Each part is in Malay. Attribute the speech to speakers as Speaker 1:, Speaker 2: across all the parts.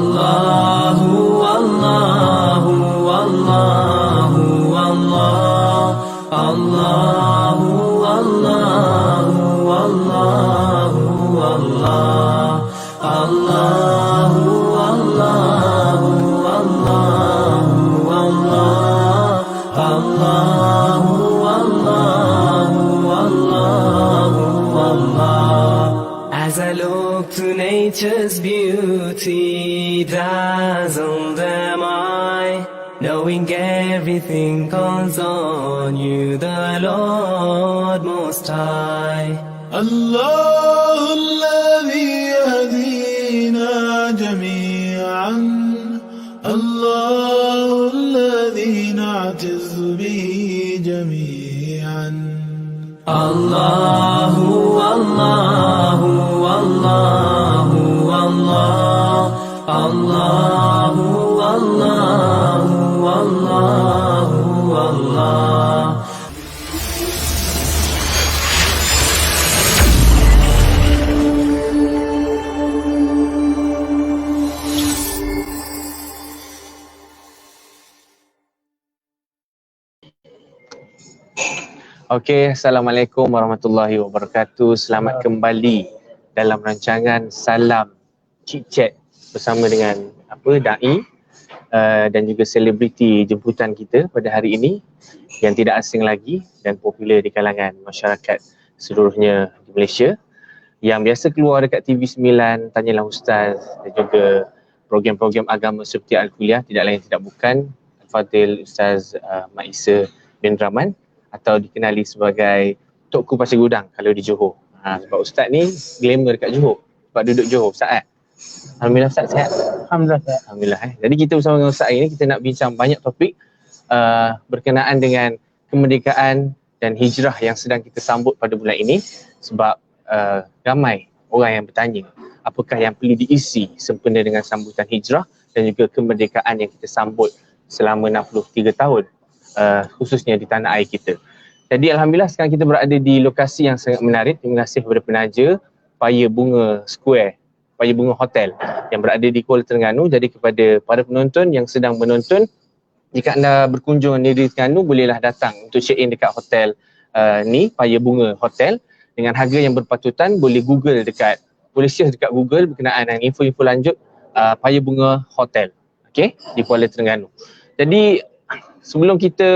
Speaker 1: Allahu Allahu Allahu Allah, Allahu Allahu Allahu Allah, Allahu Allahu Allahu Allah, Allahu Allahu Allahu Allah. As I look to nature's beauty, dazzled am I, knowing everything calls on you, the Lord Most High.
Speaker 2: الله الذي يهدينا جميعا، الله الذي نعتز به جميعا.
Speaker 1: Allahu Allahu Allahu Allah, Allahu Allahu Allahu Allah.
Speaker 3: Okey, Assalamualaikum warahmatullahi wabarakatuh. Selamat kembali dalam rancangan Salam Chit Chat bersama dengan dai dan juga selebriti jemputan kita pada hari ini yang tidak asing lagi dan popular di kalangan masyarakat seluruhnya di Malaysia, yang biasa keluar dekat TV9, Tanyalah Ustaz, dan juga program-program agama seperti Al-Kuliah, tidak lain tidak bukan Al-Fadhil Ustaz Mak Isa bin Rahman, atau dikenali sebagai Tok Ku Pasir Gudang kalau di Johor. Sebab Ustaz ni glamour dekat Johor, sebab duduk Johor. Ustaz Alhamdulillah Ustaz sihat?
Speaker 4: Alhamdulillah sihat.
Speaker 3: Alhamdulillah. Jadi kita bersama dengan Ustaz hari ni, kita nak bincang banyak topik berkenaan dengan kemerdekaan dan hijrah yang sedang kita sambut pada bulan ini. Sebab ramai orang yang bertanya, apakah yang perlu diisi sempena dengan sambutan hijrah dan juga kemerdekaan yang kita sambut selama 63 tahun. Khususnya di tanah air kita. Jadi Alhamdulillah sekarang kita berada di lokasi yang sangat menarik. Terima kasih kepada penaja Paya Bunga Square, Paya Bunga Hotel yang berada di Kuala Terengganu. Jadi kepada para penonton yang sedang menonton, jika anda berkunjung di Terengganu, bolehlah datang untuk check in dekat hotel ni, Paya Bunga Hotel, dengan harga yang berpatutan. Boleh search dekat Google berkenaan dengan info-info lanjut Paya Bunga Hotel, okey, di Kuala Terengganu. Jadi sebelum kita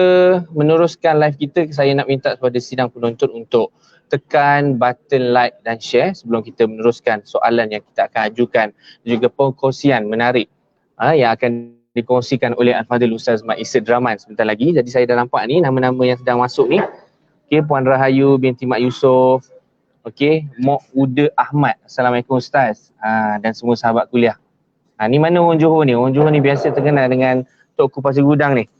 Speaker 3: meneruskan live kita, saya nak minta kepada sidang penonton untuk tekan button like dan share sebelum kita meneruskan soalan yang kita akan ajukan, dan juga perkongsian menarik yang akan dikongsikan oleh Al-Fadhil Ustaz Mak Isa Rahman sebentar lagi. Jadi saya dah nampak ni nama-nama yang sedang masuk ni. Okey, Puan Rahayu binti Mak Yusof. Okey, Mok Uda Ahmad. Assalamualaikum Ustaz. Dan semua sahabat kuliah. Ni mana orang Johor ni? Orang Johor ni biasa terkenal dengan Tok Ku Pasir Gudang ni,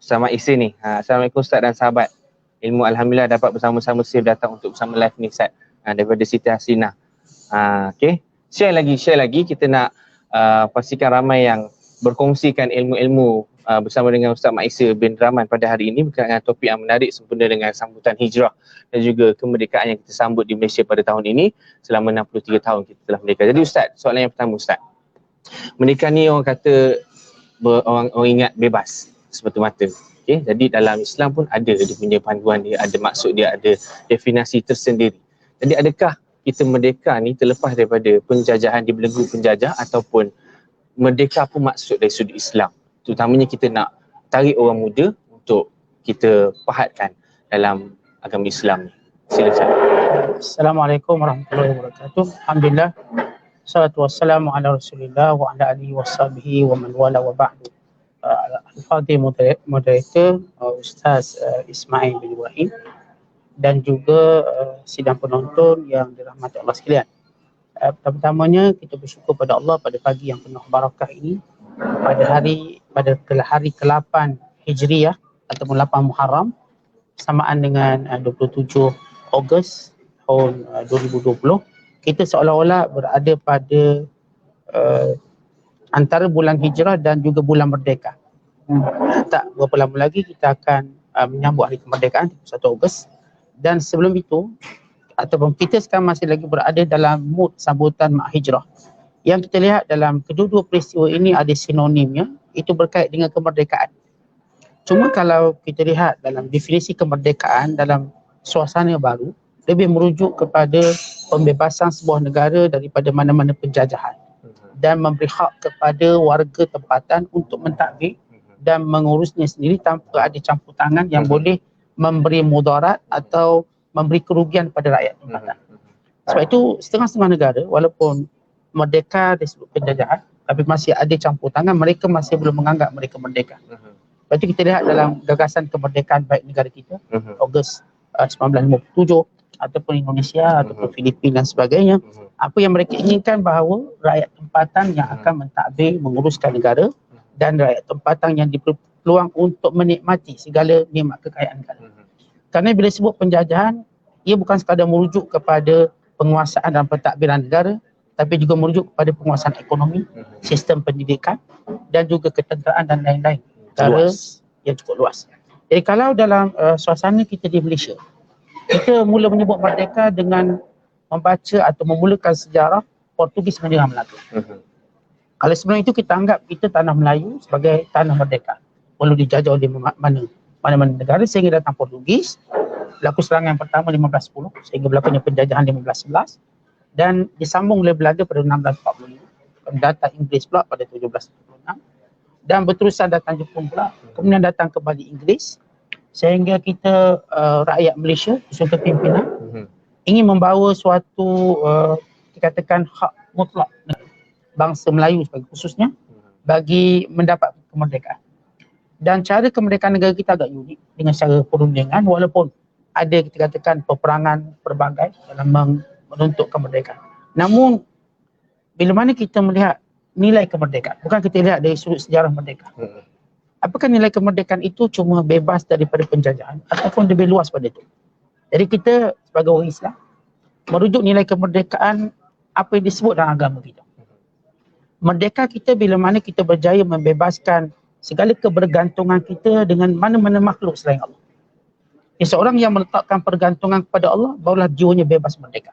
Speaker 3: Ustaz Mak Isa ni. Assalamualaikum Ustaz dan sahabat. Ilmu Alhamdulillah dapat bersama-sama safe datang untuk bersama live ni Ustaz, daripada Siti Hasina. Okay, share lagi. Kita nak pastikan ramai yang berkongsikan ilmu-ilmu bersama dengan Ustaz Mak Isa bin Rahman pada hari ini berkaitan dengan topik yang menarik sempena dengan sambutan hijrah dan juga kemerdekaan yang kita sambut di Malaysia pada tahun ini. Selama 63 tahun kita telah merdeka. Jadi Ustaz, soalan yang pertama Ustaz. Merdeka ni orang kata orang ingat bebas semata-mata. Okay? Jadi dalam Islam pun ada dia punya panduan dia, ada maksud dia, ada definisi tersendiri. Jadi adakah kita merdeka ni terlepas daripada penjajahan, dibelenggu penjajah, ataupun merdeka pun maksud dari sudut Islam? Terutamanya kita nak tarik orang muda untuk kita pahatkan dalam agama Islam ni. Silakan.
Speaker 4: Assalamualaikum warahmatullahi wabarakatuh. Alhamdulillah. Salatu wassalamu ala Rasulillah wa ala alihi washabihi wa man wala wa ba'du. Al-Fadhil moderator Ustaz Ismail bin Ibrahim dan juga sidang penonton yang dirahmati Allah sekalian. Pertama-tamanya kita bersyukur pada Allah pada pagi yang penuh barakah ini, pada hari ke-8 Hijriah ataupun 8 Muharram samaan dengan 27 Ogos tahun 2020. Kita seolah-olah berada pada antara bulan hijrah dan juga bulan merdeka. Tak berapa lama lagi kita akan menyambut hari kemerdekaan 1 Ogos. Dan sebelum itu, ataupun kita sekarang masih lagi berada dalam mood sambutan mak hijrah. Yang kita lihat dalam kedua-dua peristiwa ini ada sinonimnya, itu berkait dengan kemerdekaan. Cuma kalau kita lihat dalam definisi kemerdekaan dalam suasana baru, lebih merujuk kepada pembebasan sebuah negara daripada mana-mana penjajahan dan memberi hak kepada warga tempatan untuk mentadbir dan mengurusnya sendiri tanpa ada campur tangan yang boleh memberi mudarat atau memberi kerugian pada rakyat tempatan. Sebab itu setengah-setengah negara walaupun merdeka dari sudut penjajahan tapi masih ada campur tangan, mereka masih belum menganggap mereka merdeka. Sebab itu kita lihat dalam gagasan kemerdekaan baik negara kita, Ogos 1957 ataupun Indonesia ataupun Filipina dan sebagainya, apa yang mereka inginkan bahawa rakyat tempatan yang akan mentadbir menguruskan negara dan rakyat tempatan yang diberi peluang untuk menikmati segala nikmat kekayaan negara. Kerana bila sebut penjajahan, ia bukan sekadar merujuk kepada penguasaan dan pentadbiran negara, tapi juga merujuk kepada penguasaan ekonomi, sistem pendidikan dan juga ketenteraan dan lain-lain perkara yang cukup luas. Jadi kalau dalam suasana kita di Malaysia, kita mula menyebut merdeka dengan membaca atau memulakan sejarah Portugis menyerang Melaka. Kalau sebelum itu kita anggap kita tanah Melayu sebagai tanah merdeka, walau dijajah oleh mana-mana negara sehingga datang Portugis, berlaku serangan yang pertama 1510 sehingga berlakunya penjajahan 1511 dan disambung oleh Belanda pada 1645, datang Inggeris pula pada 1776 dan berterusan datang Jepun pula, kemudian datang kembali Inggeris sehingga kita rakyat Malaysia khususnya pimpinan ingin membawa suatu dikatakan hak mutlak bangsa Melayu sebagai khususnya bagi mendapat kemerdekaan. Dan cara kemerdekaan negara kita agak unik dengan cara perundingan walaupun ada kita katakan peperangan pelbagai dalam menuntut kemerdekaan. Namun bila mana kita melihat nilai kemerdekaan, bukan kita lihat dari sudut sejarah merdeka. Apakah nilai kemerdekaan itu cuma bebas daripada penjajahan ataupun lebih luas pada itu? Jadi kita sebagai orang Islam merujuk nilai kemerdekaan apa yang disebut dalam agama kita. Merdeka kita bila mana kita berjaya membebaskan segala kebergantungan kita dengan mana-mana makhluk selain Allah. Seorang yang meletakkan pergantungan kepada Allah, barulah jiwanya bebas merdeka.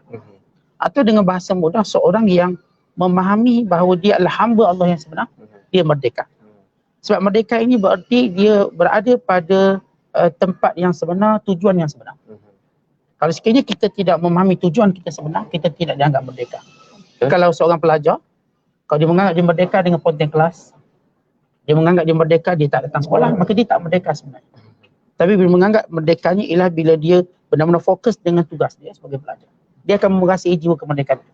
Speaker 4: Atau dengan bahasa mudah, seorang yang memahami bahawa dia adalah hamba Allah yang sebenar, dia merdeka. Sebab merdeka ini berarti dia berada pada tempat yang sebenar, tujuan yang sebenar. Kalau sekiranya kita tidak memahami tujuan kita sebenar, kita tidak dianggap merdeka. Kalau seorang pelajar, kalau dia menganggap dia merdeka dengan ponteng kelas, dia menganggap dia merdeka, dia tak datang sekolah, maka dia tak merdeka sebenarnya. Tapi bila menganggap merdekanya ialah bila dia benar-benar fokus dengan tugas dia sebagai pelajar, dia akan merasai jiwa kemerdekaan.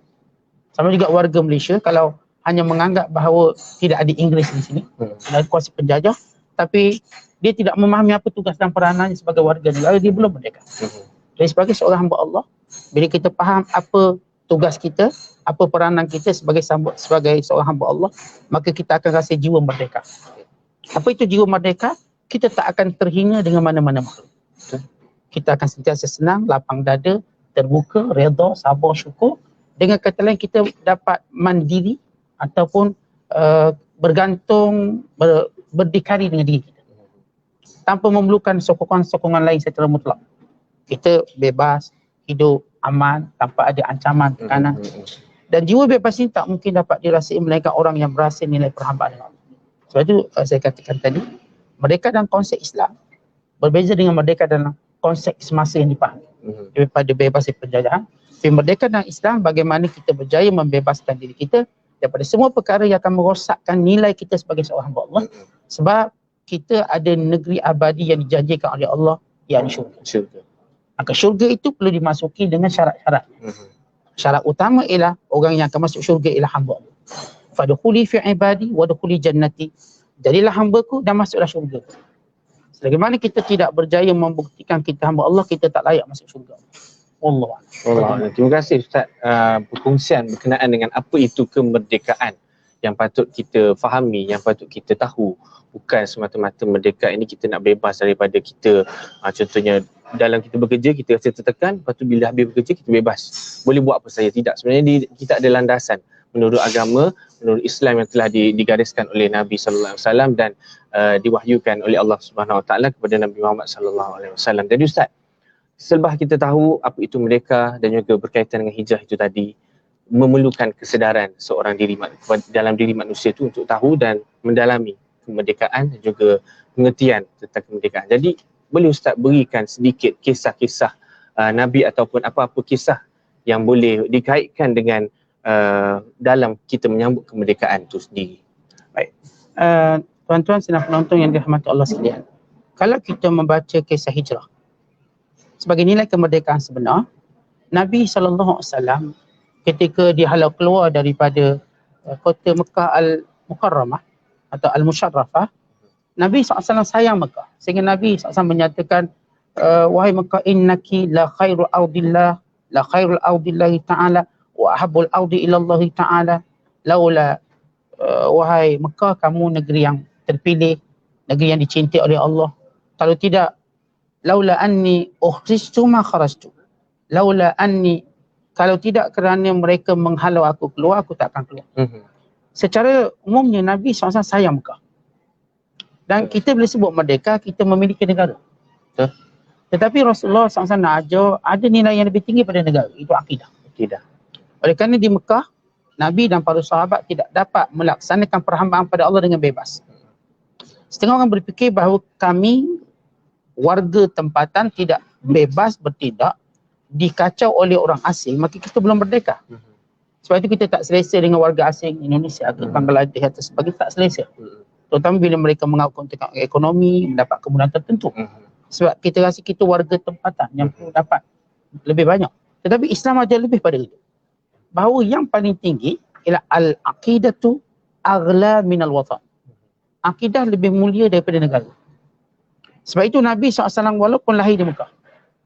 Speaker 4: Sama juga warga Malaysia, kalau hanya menganggap bahawa tidak ada Inggeris di sini, ada kuasa penjajah, tapi dia tidak memahami apa tugas dan peranannya sebagai warga negara, dia belum merdeka. Jadi sebagai seorang hamba Allah, bila kita faham apa tugas kita, apa peranan kita sebagai seorang hamba Allah, maka kita akan rasa jiwa merdeka. Apa itu jiwa merdeka? Kita tak akan terhina dengan mana-mana makhluk. Kita akan sentiasa senang, lapang dada, terbuka, redha, sabar, syukur. Dengan kata lain kita dapat mandiri ataupun bergantung, berdikari dengan diri kita. Tanpa memerlukan sokongan-sokongan lain secara mutlak. Kita bebas, hidup aman, tanpa ada ancaman, tekanan. Dan jiwa bebas ini tak mungkin dapat dirasai melainkan orang yang berasa nilai perhambaan dengan Allah. Sebab itu saya katakan tadi, merdeka dalam konsep Islam berbeza dengan merdeka dalam konsep semasa yang dipahami. Daripada bebas dari penjajahan. Tapi merdeka dalam Islam bagaimana kita berjaya membebaskan diri kita daripada semua perkara yang akan merosakkan nilai kita sebagai seorang hamba Allah. Sebab kita ada negeri abadi yang dijanjikan oleh Allah, yakni syurga. Maka syurga itu perlu dimasuki dengan syarat-syarat. Syarat utama ialah orang yang akan masuk syurga ialah hamba Allah. Fadkhuli fi ibadi wadkhuli jannati. Jadilah hamba-Ku dan masuklah syurga. Selagi kita tidak berjaya membuktikan kita hamba Allah, kita tak layak masuk syurga. Allah.
Speaker 3: Terima kasih Ustaz perkongsian berkenaan dengan apa itu kemerdekaan yang patut kita fahami, yang patut kita tahu. Bukan semata-mata merdeka ini kita nak bebas daripada kita, contohnya dalam kita bekerja kita rasa tertekan, lepas tu bila habis bekerja kita bebas, boleh buat apa saja. Tidak, sebenarnya kita ada landasan menurut agama, menurut Islam yang telah digariskan oleh Nabi sallallahu alaihi wasallam dan diwahyukan oleh Allah Subhanahu wa taala kepada Nabi Muhammad sallallahu alaihi wasallam. Jadi Ustaz, selepas kita tahu apa itu merdeka dan juga berkaitan dengan hijrah itu tadi, memerlukan kesedaran seorang dalam diri manusia itu untuk tahu dan mendalami kemerdekaan dan juga pengertian tentang kemerdekaan. Jadi boleh Ustaz berikan sedikit kisah-kisah Nabi ataupun apa-apa kisah yang boleh dikaitkan dengan dalam kita menyambut kemerdekaan itu sendiri.
Speaker 4: Baik. Tuan-tuan sedang penonton yang dirahmati Allah sekalian. Kalau kita membaca kisah hijrah sebagai nilai kemerdekaan sebenar, Nabi SAW ketika dihalau keluar daripada kota Mekah Al-Mukarramah atau Al-Musharrafah, Nabi SAW sayang Mekah. Sehingga Nabi SAW menyatakan, wahai Mekah, innaki la khairul ardillah, la khairul ardillahi ta'ala, wa ahabbul ardi ilallahi ta'ala. Laula, wahai Mekah, kamu negeri yang terpilih, negeri yang dicintai oleh Allah. Kalau tidak, laula anni ukhristu ma kharajtu. Laula anni, kalau tidak kerana mereka menghalau aku keluar, aku tak akan keluar. Secara umumnya Nabi SAW sayang Mekah. Dan kita boleh sebut merdeka, kita memiliki negara. Tetapi Rasulullah SAW nak ajar ada nilai yang lebih tinggi pada negara, itu akidah. Oleh kerana di Mekah, Nabi dan para sahabat tidak dapat melaksanakan perhambaan pada Allah dengan bebas. Setengah orang berfikir bahawa kami warga tempatan tidak bebas bertindak, dikacau oleh orang asing, maka kita belum merdeka. Sebab itu kita tak selesa dengan warga asing Indonesia ke Bangladesh atau sebagainya, tak selesa. Terutama bila mereka mengaku untuk ekonomi, mendapat kemudahan tertentu. Sebab kita rasa kita warga tempatan yang perlu dapat lebih banyak. Tetapi Islam ajar lebih pada itu. Bahawa yang paling tinggi ialah al-aqidatu aghla minal watan. Akidah lebih mulia daripada negara. Sebab itu Nabi SAW walaupun lahir di Mekah,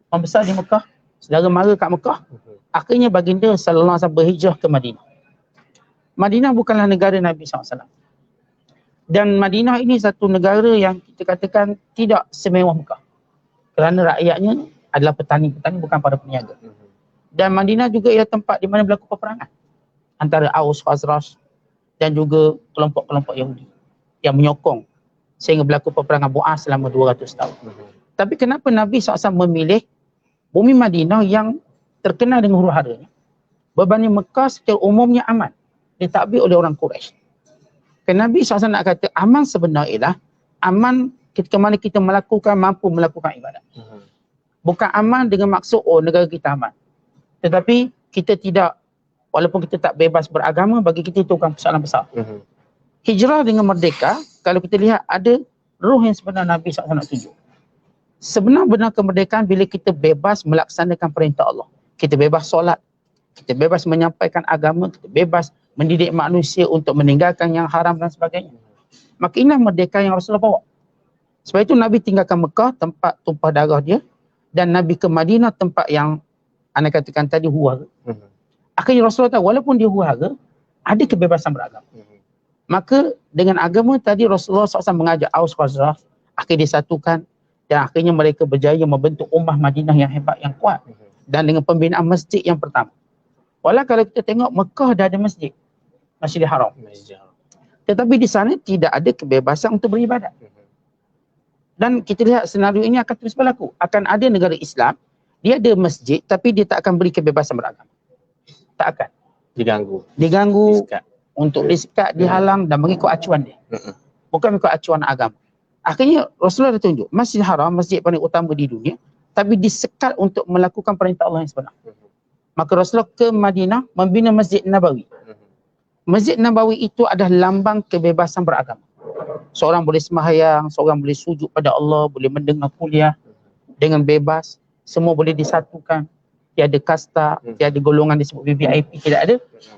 Speaker 4: membesar di Mekah, saudara mara kat Mekah, akhirnya baginda sallallahu alaihi wasallam berhijrah ke Madinah. Madinah bukanlah negara Nabi SAW. Dan Madinah ini satu negara yang kita katakan tidak semewah Mekah. Kerana rakyatnya adalah petani-petani, bukan para peniaga. Dan Madinah juga ialah tempat di mana berlaku peperangan antara Aus, Khazraj dan juga kelompok-kelompok Yahudi yang menyokong sehingga berlaku peperangan Bu'as selama 200 tahun. Tapi kenapa Nabi SAW memilih bumi Madinah yang terkenal dengan huru haranya berbanding Mekah secara umumnya aman, ditakbir oleh orang Quraisy? Kerana Nabi SAW nak kata aman sebenar ialah aman ketika mana kita mampu melakukan ibadat. Bukan aman dengan maksud negara kita aman. Tetapi kita tidak, walaupun kita tak bebas beragama, bagi kita itu bukan persoalan besar. Hijrah dengan merdeka, kalau kita lihat ada ruh yang sebenar Nabi SAW nak tunjuk. Sebenar-benar kemerdekaan bila kita bebas melaksanakan perintah Allah. Kita bebas solat, kita bebas menyampaikan agama, kita bebas mendidik manusia untuk meninggalkan yang haram dan sebagainya. Maka inilah merdeka yang Rasulullah bawa. Sebab itu Nabi tinggalkan Mekah, tempat tumpah darah dia, dan Nabi ke Madinah, tempat yang anda katakan tadi huru. Akhirnya Rasulullah tahu walaupun dia huru, ada kebebasan beragama. Maka dengan agama tadi Rasulullah SAW mengajak Aus Khazraj, akhirnya disatukan dan akhirnya mereka berjaya membentuk ummah Madinah yang hebat, yang kuat. Dan dengan pembinaan masjid yang pertama. Walau kalau kita tengok Mekah dah ada masjid, Masjidil Haram. Tetapi di sana tidak ada kebebasan untuk beribadat. Dan kita lihat senario ini akan terus berlaku. Akan ada negara Islam, dia ada masjid tapi dia tak akan beri kebebasan beragama. Tak akan.
Speaker 3: Diganggu.
Speaker 4: Diskat. Untuk disekat, dihalang dan mengikut acuan dia. Bukan mengikut acuan agama. Akhirnya Rasulullah dah tunjuk, Masjidil Haram, masjid paling utama di dunia, tapi disekat untuk melakukan perintah Allah yang sebenar. Maka Rasulullah ke Madinah membina Masjid Nabawi. Masjid Nabawi itu adalah lambang kebebasan beragama. Seorang boleh sembahyang, seorang boleh sujud pada Allah, boleh mendengar kuliah dengan bebas, semua boleh disatukan. Tiada kasta, tiada golongan disebut VVIP, tidak ada.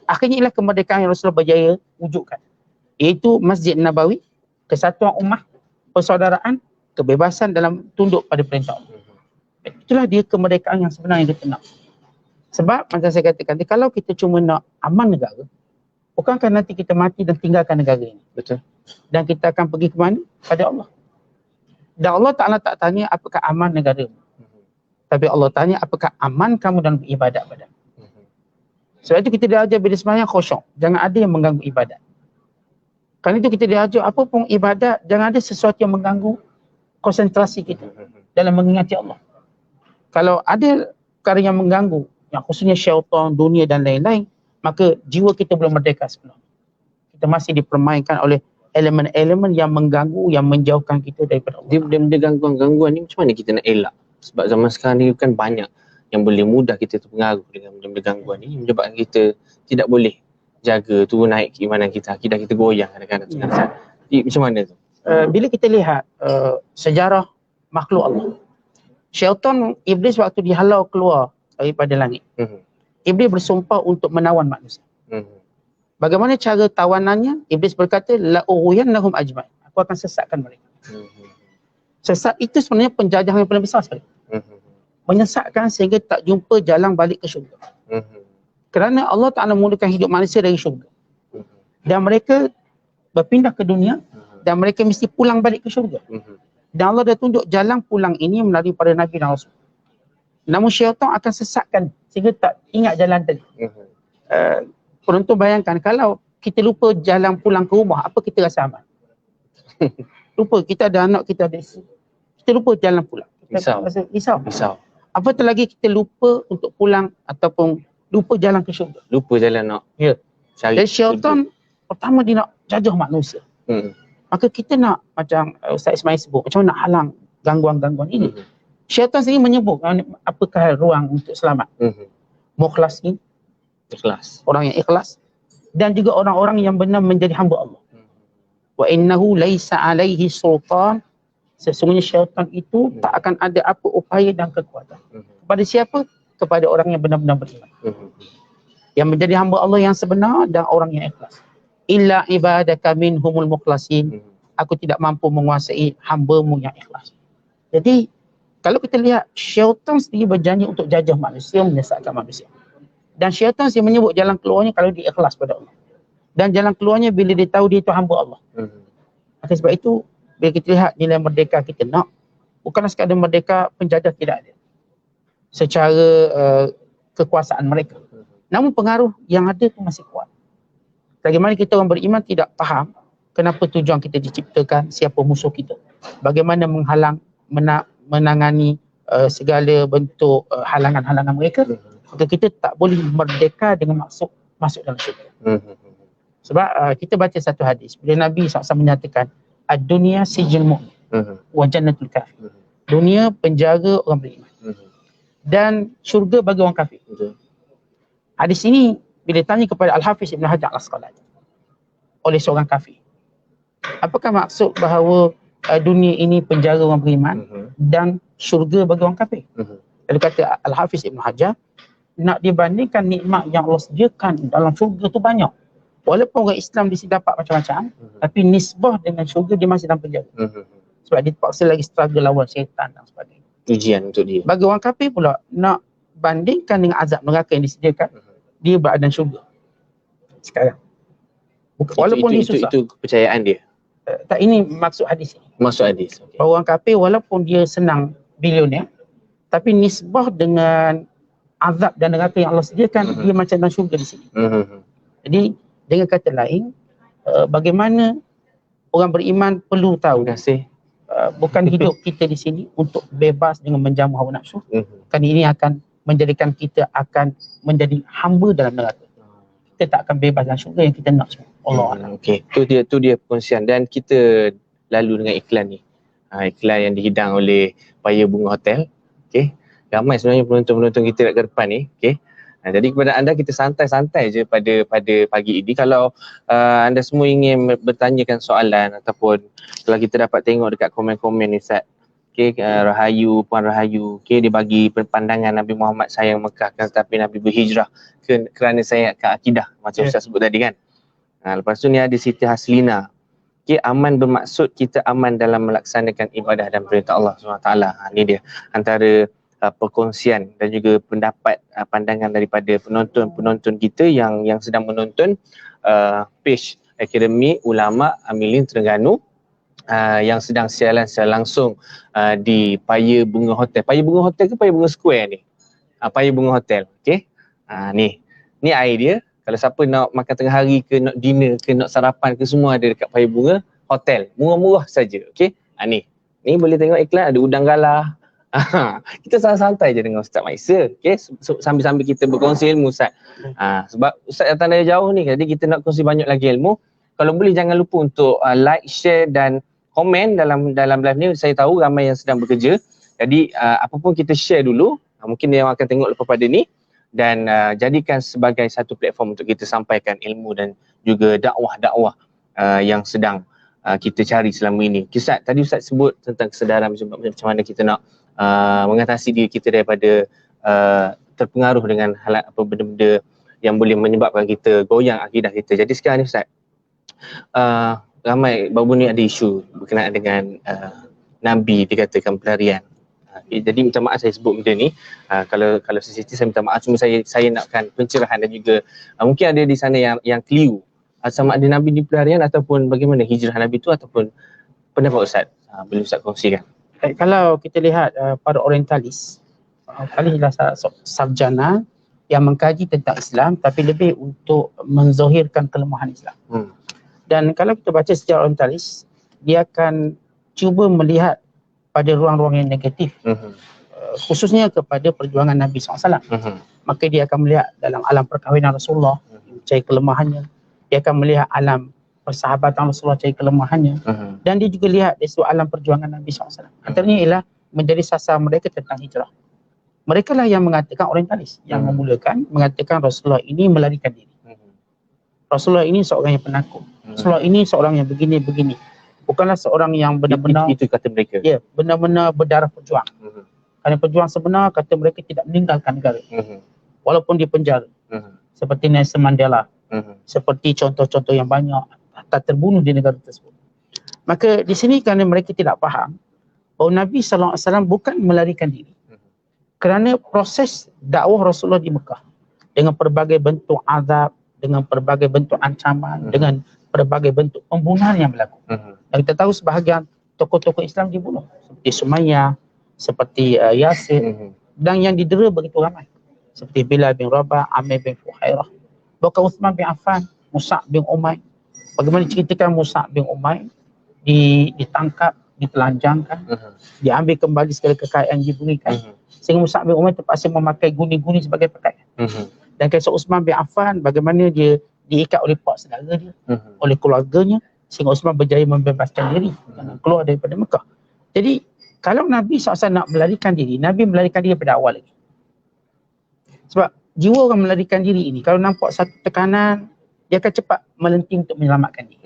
Speaker 4: Akhirnya ialah kemerdekaan yang Rasulullah berjaya wujudkan. Iaitu Masjid Nabawi, kesatuan ummah, persaudaraan, kebebasan dalam tunduk pada perintah Allah. Itulah dia kemerdekaan yang sebenar yang kita nak. Sebab macam saya katakan, kalau kita cuma nak aman negara, bukankah nanti kita mati dan tinggalkan negara ini?
Speaker 3: Betul.
Speaker 4: Dan kita akan pergi ke mana? Pada Allah. Dan Allah Ta'ala tak tanya apakah aman negara. Tapi Allah tanya apakah aman kamu dalam beribadat pada. Sebab itu kita diajar bila sembahyang khusyuk. Jangan ada yang mengganggu ibadat. Kerana itu kita diajar apa pun ibadat, jangan ada sesuatu yang mengganggu konsentrasi kita dalam mengingati Allah. Kalau ada perkara yang mengganggu, yang khususnya syaitan, dunia dan lain-lain, maka jiwa kita belum merdeka sebenarnya. Kita masih dipermainkan oleh elemen-elemen yang mengganggu, yang menjauhkan kita daripada Allah.
Speaker 3: Dia gangguan-gangguan ni macam mana kita nak elak? Sebab zaman sekarang ni kan banyak yang boleh mudah kita terpengaruh dengan benda-benda gangguan ni, menyebabkan kita tidak boleh jaga tu naik keimanan kita, akidah kita goyang kadang-kadang. Jadi macam mana tu?
Speaker 4: Bila kita lihat sejarah makhluk Allah, syaitan, iblis waktu dihalau keluar daripada langit, iblis bersumpah untuk menawan manusia. Bagaimana cara tawanannya? Iblis berkata, la ughwiyannahum ajma'in. Aku akan sesatkan mereka. Sesat itu sebenarnya penjajahan yang paling besar sekali. Menyesatkan sehingga tak jumpa jalan balik ke syurga. Kerana Allah Ta'ala mulakan hidup manusia dari syurga. Dan mereka berpindah ke dunia dan mereka mesti pulang balik ke syurga. Dan Allah dah tunjuk jalan pulang ini melalui para Nabi dan Rasul. Namun syaitan akan sesatkan sehingga tak ingat jalan tadi. Penonton bayangkan kalau kita lupa jalan pulang ke rumah, apa kita rasa aman? Lupa, kita ada anak, kita ada isteri. Kita lupa jalan pulang. Kita rasa risau. Apatah lagi kita lupa untuk pulang ataupun lupa jalan ke syurga.
Speaker 3: Lupa jalan nak cari.
Speaker 4: Dan syaitan pertama dia nak jajah manusia. Maka kita nak, macam Ustaz Ismail sebut, macam mana nak halang gangguan-gangguan ini. Syaitan sendiri menyebut apakah ruang untuk selamat. Mukhlasin,
Speaker 3: Ikhlas.
Speaker 4: orang yang ikhlas, dan juga orang-orang yang benar menjadi hamba Allah. Wa innahu laisa alaihi sultan, sesungguhnya syaitan itu tak akan ada apa upaya dan kekuatan. Kepada siapa? Kepada orang yang benar-benar beriman. Yang menjadi hamba Allah yang sebenar dan orang yang ikhlas. Illa ibadaka minhumul mukhlasin. Aku tidak mampu menguasai hamba-Mu yang ikhlas. Jadi kalau kita lihat, syaitan sendiri berjanji untuk jajah manusia, menyesatkan manusia. Dan syaitan sendiri menyebut jalan keluarnya kalau dia ikhlas pada Allah. Dan jalan keluarnya bila dia tahu dia itu hamba Allah. Maka sebab itu, bila kita lihat nilai merdeka kita nak, bukanlah sekadar merdeka penjajah, tidak ada. Secara kekuasaan mereka. Namun pengaruh yang ada itu masih kuat. Bagaimana kita orang beriman tidak faham kenapa tujuan kita diciptakan, siapa musuh kita. Bagaimana menghalang, menangani segala bentuk halangan-halangan mereka. Maka kita tak boleh merdeka dengan maksud masuk dalam syurga. Sebab kita baca satu hadis, bila Nabi SAW menyatakan, ad-dunya sijil mu'min wa jannatul kafir. Dunia penjara orang beriman. Dan syurga bagi orang kafir. Hadis ini bila ditanya kepada Al-Hafiz Ibn Hajar Al-Asqalani oleh seorang kafir, apakah maksud bahawa dunia ini penjara orang beriman dan syurga bagi orang kafir? Lalu kata Al-Hafiz Ibn Hajar, nak dibandingkan nikmat yang Allah sediakan dalam syurga tu banyak. Walaupun orang Islam di sini dapat macam-macam, tapi nisbah dengan syurga dia masih dalam penjara. Sebab dia terpaksa lagi struggle lawan syaitan dan sebagainya.
Speaker 3: Ujian untuk dia.
Speaker 4: Bagi orang kafir pula, nak bandingkan dengan azab neraka yang disediakan, dia berada dalam syurga sekarang. Walaupun dia susah.
Speaker 3: Itu kepercayaan dia.
Speaker 4: Tak, ini maksud hadis ini.
Speaker 3: Maksud hadis. Okay.
Speaker 4: Bahawa orang kafir walaupun dia senang bilioner, tapi nisbah dengan azab dan neraka yang Allah sediakan, dia macam dalam syurga di sini. Jadi dengan kata lain, bagaimana orang beriman perlu tahu,
Speaker 3: Terima kasih.
Speaker 4: bukan hidup kita di sini untuk bebas dengan menjamu hawa nafsu. Kan ini akan menjadikan kita akan menjadi hamba dalam neraka. Kita tak akan bebas dalam syurga yang kita nak semua. Allah Alam.
Speaker 3: Okey, tu dia perkongsian, dan kita lalu dengan iklan ni. Iklan yang dihidang oleh Paya Bunga Hotel. Okey. Ramai sebenarnya penonton-penonton kita dekat depan ni. Okey. Jadi kepada anda, kita santai-santai je pada pagi ini. Kalau anda semua ingin bertanyakan soalan ataupun kalau kita dapat tengok dekat komen-komen ni Ustaz. Okey, Rahayu, Puan Rahayu, okey, dia bagi pandangan Nabi Muhammad sayang Mekah tetapi Nabi berhijrah kerana sayangkan akidah macam Ustaz sebut tadi kan. Lepas tu ni ada Siti Haslina. Okey, aman bermaksud kita aman dalam melaksanakan ibadah dan perintah Allah SWT. Ni dia antara perkongsian dan juga pendapat pandangan daripada penonton-penonton kita yang sedang menonton page Akademi Ulama Amilin Terengganu yang sedang siaran secara langsung di Paya Bunga Hotel. Paya Bunga Hotel ke Paya Bunga Square ni? Paya Bunga Hotel. Okey. Ni air dia. Kalau siapa nak makan tengah hari ke, nak dinner ke, nak sarapan ke, semua ada dekat Paya Bunga Hotel. Murah-murah saja. Okey. Ni boleh tengok iklan, ada udang galah, Kita santai je dengan Ustaz Maisa, okey, sambil-sambil kita berkongsi ilmu Ustaz. Sebab Ustaz datang dari jauh ni, jadi kita nak kongsi banyak lagi ilmu. Kalau boleh jangan lupa untuk like, share dan komen dalam live ni. Saya tahu ramai yang sedang bekerja. Jadi apa pun kita share dulu, mungkin dia akan tengok lepas pada ni, dan jadikan sebagai satu platform untuk kita sampaikan ilmu dan juga dakwah-dakwah yang sedang kita cari selama ini. Ustaz, tadi Ustaz sebut tentang kesedaran macam mana kita nak mengatasi diri kita daripada terpengaruh dengan hal apa benda-benda yang boleh menyebabkan kita goyang akidah kita. Jadi sekarang ni Ustaz, ramai baru ni ada isu berkenaan dengan Nabi dikatakan pelarian. Jadi minta maaf saya sebut benda ni, kalau sensitif saya minta maaf, cuma saya nakkan pencerahan dan juga mungkin ada di sana yang keliru sama ada Nabi di pelarian ataupun bagaimana hijrah Nabi itu, ataupun pendapat Ustaz, boleh Ustaz kongsikan.
Speaker 4: Kalau kita lihat para orientalis adalah sarjana yang mengkaji tentang Islam tapi lebih untuk menzahirkan kelemahan Islam. Dan kalau kita baca sejarah orientalis, dia akan cuba melihat pada ruang-ruang yang negatif, khususnya kepada perjuangan Nabi SAW. Maka dia akan melihat dalam alam perkahwinan Rasulullah, cari kelemahannya. Dia akan melihat alam persahabatan Rasulullah, cari kelemahannya. Dan dia juga lihat dari sudut alam perjuangan Nabi SAW. Antaranya ialah menjadi sasar mereka tentang hijrah. Mereka lah yang mengatakan orientalis, yang memulakan mengatakan Rasulullah ini melarikan diri. Rasulullah ini seorang yang penakut. Rasulullah ini seorang yang begini-begini. Bukanlah seorang yang benar-benar,
Speaker 3: itu kata mereka.
Speaker 4: Ya, benar-benar berdarah perjuang. Kerana perjuang sebenar, kata mereka tidak meninggalkan negara. Walaupun di penjara. Seperti Nelson Mandela. Seperti contoh-contoh yang banyak tak terbunuh di negara tersebut. Maka di sini kerana mereka tidak faham bahawa Nabi SAW bukan melarikan diri. Kerana proses dakwah Rasulullah di Mekah dengan pelbagai bentuk azab, dengan pelbagai bentuk ancaman, dengan pelbagai bentuk pembunuhan yang berlaku. Dan kita tahu sebahagian tokoh-tokoh Islam dibunuh, seperti Sumayyah, seperti Yasir, dan yang didera begitu ramai, seperti Bilal bin Rabah, Amir bin Fuhairah, bahkan Uthman bin Affan, Mus'ab bin Umair. Bagaimana ceritakan Mus'ab bin Umair ditangkap, ditelanjangkan, diambil kembali segala kekayaan diberikan, sehingga Mus'ab bin Umair terpaksa memakai guni-guni sebagai pakaian. Dan kisah Uthman bin Affan, bagaimana dia diikat oleh pak saudara dia, oleh keluarganya, sehingga Uthman berjaya membebaskan diri, keluar daripada Mekah. Jadi kalau Nabi SAW nak melarikan diri, Nabi melarikan diri pada awal lagi. Sebab jiwa orang melarikan diri ini, kalau nampak satu tekanan, dia akan cepat melenting untuk menyelamatkan diri.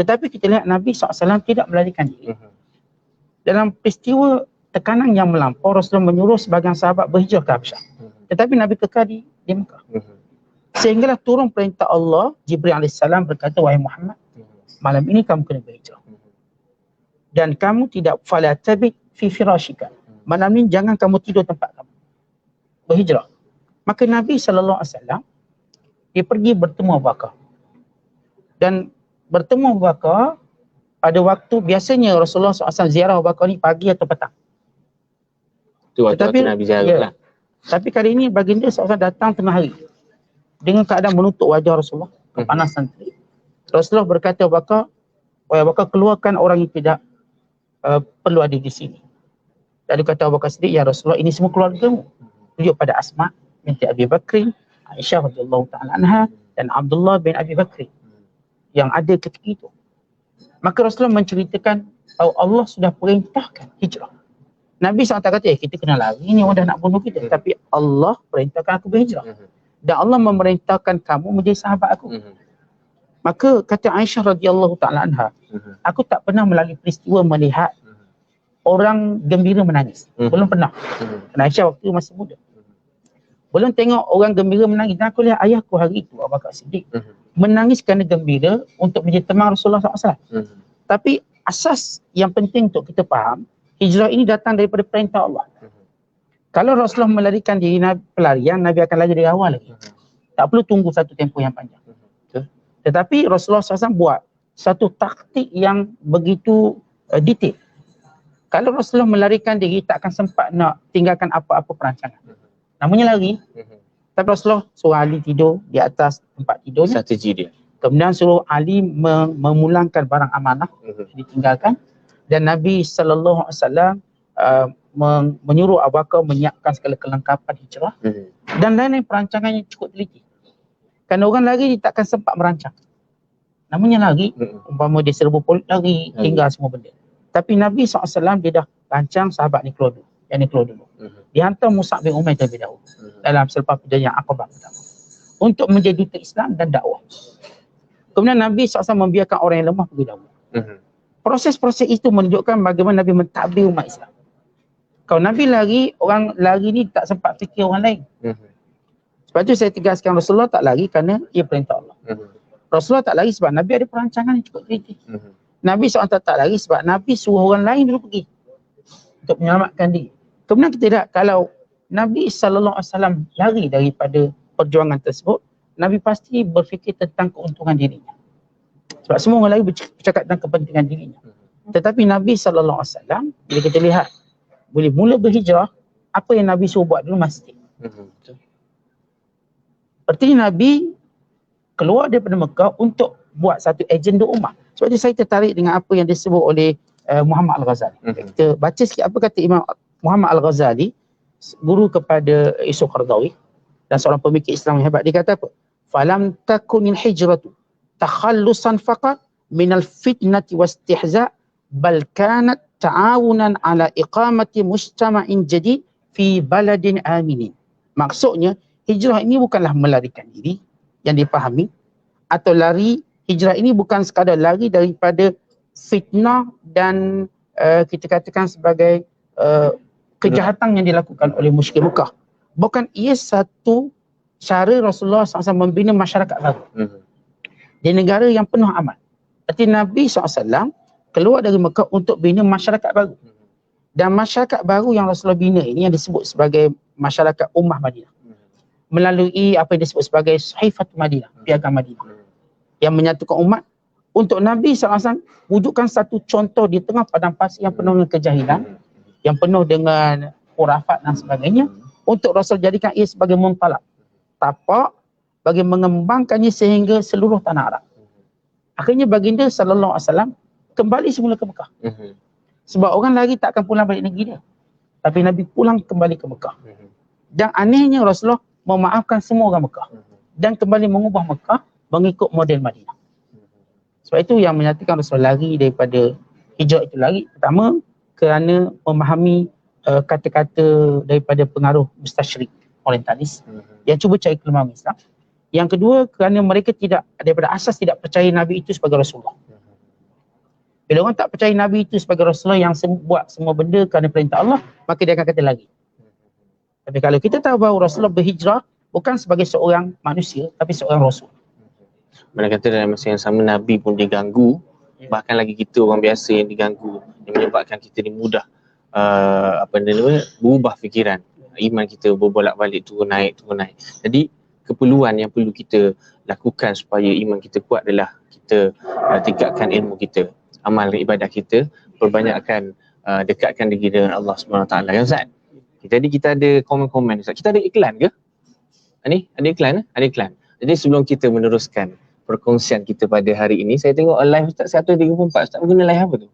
Speaker 4: Tetapi kita lihat Nabi SAW tidak melarikan diri. Dalam peristiwa tekanan yang melampau, Rasulullah menyuruh sebagian sahabat berhijrah ke Habsyah. Tetapi Nabi kekal di Mekah. Sehinggalah turun perintah Allah, Jibril AS berkata, wahai Muhammad, malam ini kamu kena berhijrah. Dan kamu tidak, fala tabit fi firashika. Malam ini jangan kamu tidur tempat kamu. Berhijrah. Maka Nabi SAW, dia pergi bertemu Abu Bakar. Dan bertemu Abu Bakar pada waktu, biasanya Rasulullah SAW ziarah Abu Bakar ni pagi atau petang.
Speaker 3: Itu waktu Nabi ziarah lah.
Speaker 4: Tapi kali ini baginda SAW datang tengah hari dengan keadaan menutup wajah Rasulullah, kepanasan terik. Rasulullah berkata, Abu Bakar, wahai Abu Bakar, keluarkan orang yang tidak perlu ada di sini. Lalu kata Abu Bakar Siddiq, ya Rasulullah, ini semua keluargamu. Tunjuk pada Asma binti Abi Bakr, Aisyah radhiyallahu ta'ala anha, dan Abdullah bin Abi Bakr yang ada ketika itu. Maka Rasulullah menceritakan bahawa Allah sudah perintahkan hijrah. Nabi SAW kata, kita kena lari, ni orang dah nak bunuh kita. Tapi Allah perintahkan aku berhijrah. Dan Allah memerintahkan kamu menjadi sahabat aku. Maka kata Aisyah radhiyallahu ta'ala anha, aku tak pernah melalui peristiwa melihat orang gembira menangis. Belum pernah. Kerana Aisyah waktu masih muda. Belum tengok orang gembira menangis. Dan aku lihat ayahku hari itu, Abu Bakar Siddiq, menangis kerana gembira untuk menjadi teman Rasulullah SAW. Tapi asas yang penting untuk kita faham, hijrah ini datang daripada perintah Allah. Kalau Rasulullah melarikan diri pelarian, Nabi akan lari dari awal lagi. Tak perlu tunggu satu tempoh yang panjang. Tetapi Rasulullah SAW buat satu taktik yang begitu detail. Kalau Rasulullah melarikan diri, tak akan sempat nak tinggalkan apa-apa perancangan. Namanya lari. Tapi Rasulullah suruh Ali tidur di atas tempat tidur.
Speaker 3: Strategi dia.
Speaker 4: Kemudian suruh Ali memulangkan barang amanah ditinggalkan. Dan Nabi SAW menyuruh Abu Bakar menyiapkan segala kelengkapan hijrah dan lain-lain perancangannya cukup teliti. Kerana orang lari dia takkan sempat merancang. Namanya lari, umpama dia serbu polis lari, tinggal semua benda. Tapi Nabi SAW dia dah rancang sahabat ni keluar dulu. Yang ni keluar dulu. Dia hantar Mus'ab bin Umair terlebih dahulu dalam selepas perjanjian Aqabah pertama untuk menjadi duta Islam dan dakwah. Kemudian Nabi SAW membiarkan orang yang lemah pergi dahulu. Proses-proses itu menunjukkan bagaimana Nabi mentadbir umat Islam. Kalau Nabi lari, orang lari ni tak sempat fikir orang lain. Sebab tu saya tegaskan Rasulullah tak lari kerana ia perintah Allah. Rasulullah tak lari sebab Nabi ada perancangan yang cukup teliti. Nabi SAW tak lari sebab Nabi suruh orang lain dulu pergi untuk menyelamatkan diri. Kemudian kita lihat kalau Nabi SAW lari daripada perjuangan tersebut, Nabi pasti berfikir tentang keuntungan dirinya. Sebab semua orang lain bercakap tentang kepentingan dirinya. Tetapi Nabi SAW, bila kita lihat, boleh mula berhijrah, apa yang Nabi suruh buat dulu mesti. Artinya Nabi keluar daripada Mekah untuk buat satu agenda umat. Sebab itu saya tertarik dengan apa yang disebut oleh Muhammad Al-Ghazali. Kita baca sikit apa kata Imam Muhammad Al-Ghazali, guru kepada Yusuf Qaradawi dan seorang pemikir Islam yang hebat. Dia kata apa? Falam takunil hijratu takhallusan faqat minal fitnati wastihza bal kanat ta'awunan ala iqamati mujtama'in jadid fi baladin aminin. Maksudnya hijrah ini bukanlah melarikan diri yang dipahami, atau lari hijrah ini bukan sekadar lari daripada fitnah dan kita katakan sebagai kejahatan yang dilakukan oleh musyrik Mekah. Bukan ia satu cara Rasulullah SAW membina masyarakat baru di negara yang penuh aman. Arti Nabi SAW keluar dari Mekah untuk bina masyarakat baru. Dan masyarakat baru yang Rasulullah bina ini yang disebut sebagai masyarakat Ummah Madinah. Melalui apa yang disebut sebagai Sahifat Madinah, Piagam Madinah. Yang menyatukan umat. Untuk Nabi SAW wujudkan satu contoh di tengah padang pasir yang penuh dengan kejahilan, yang penuh dengan khurafat dan sebagainya, untuk Rasul jadikan ia sebagai muntalak, tapak bagi mengembangkannya sehingga seluruh tanah Arab. Akhirnya baginda SAW kembali semula ke Mekah. Sebab orang lari tak akan pulang balik negeri dia. Tapi Nabi pulang kembali ke Mekah. Dan anehnya Rasulullah memaafkan semua orang Mekah dan kembali mengubah Mekah mengikut model Madinah. Sebab itu yang menyatakan Rasulullah lari daripada hijrah itu lari. Pertama, kerana memahami kata-kata daripada pengaruh mustasyrik orientalis yang cuba cari kelemahan Islam. Yang kedua, kerana mereka tidak daripada asas tidak percaya Nabi itu sebagai Rasulullah. Bila orang tak percaya Nabi itu sebagai Rasulullah yang buat semua benda kerana perintah Allah, maka dia akan kata lagi. Tapi kalau kita tahu bahawa Rasulullah berhijrah bukan sebagai seorang manusia, tapi seorang Rasul.
Speaker 3: Mana kata dalam masa yang sama Nabi pun diganggu, bahkan lagi kita orang biasa yang diganggu, yang menyebabkan kita ni mudah berubah fikiran. Iman kita berbolak-balik turun naik. Jadi keperluan yang perlu kita lakukan supaya iman kita kuat adalah kita tingkatkan ilmu kita, amal ibadah kita, perbanyakkan dekatkan diri dengan Allah SWT. Ya Ustaz? Jadi kita ada komen-komen Ustaz. Kita ada iklan ke? Ni ada iklan? Ada iklan. Jadi sebelum kita meneruskan perkongsian kita pada hari ini, saya tengok live Ustaz 134. Ustaz guna live apa tu?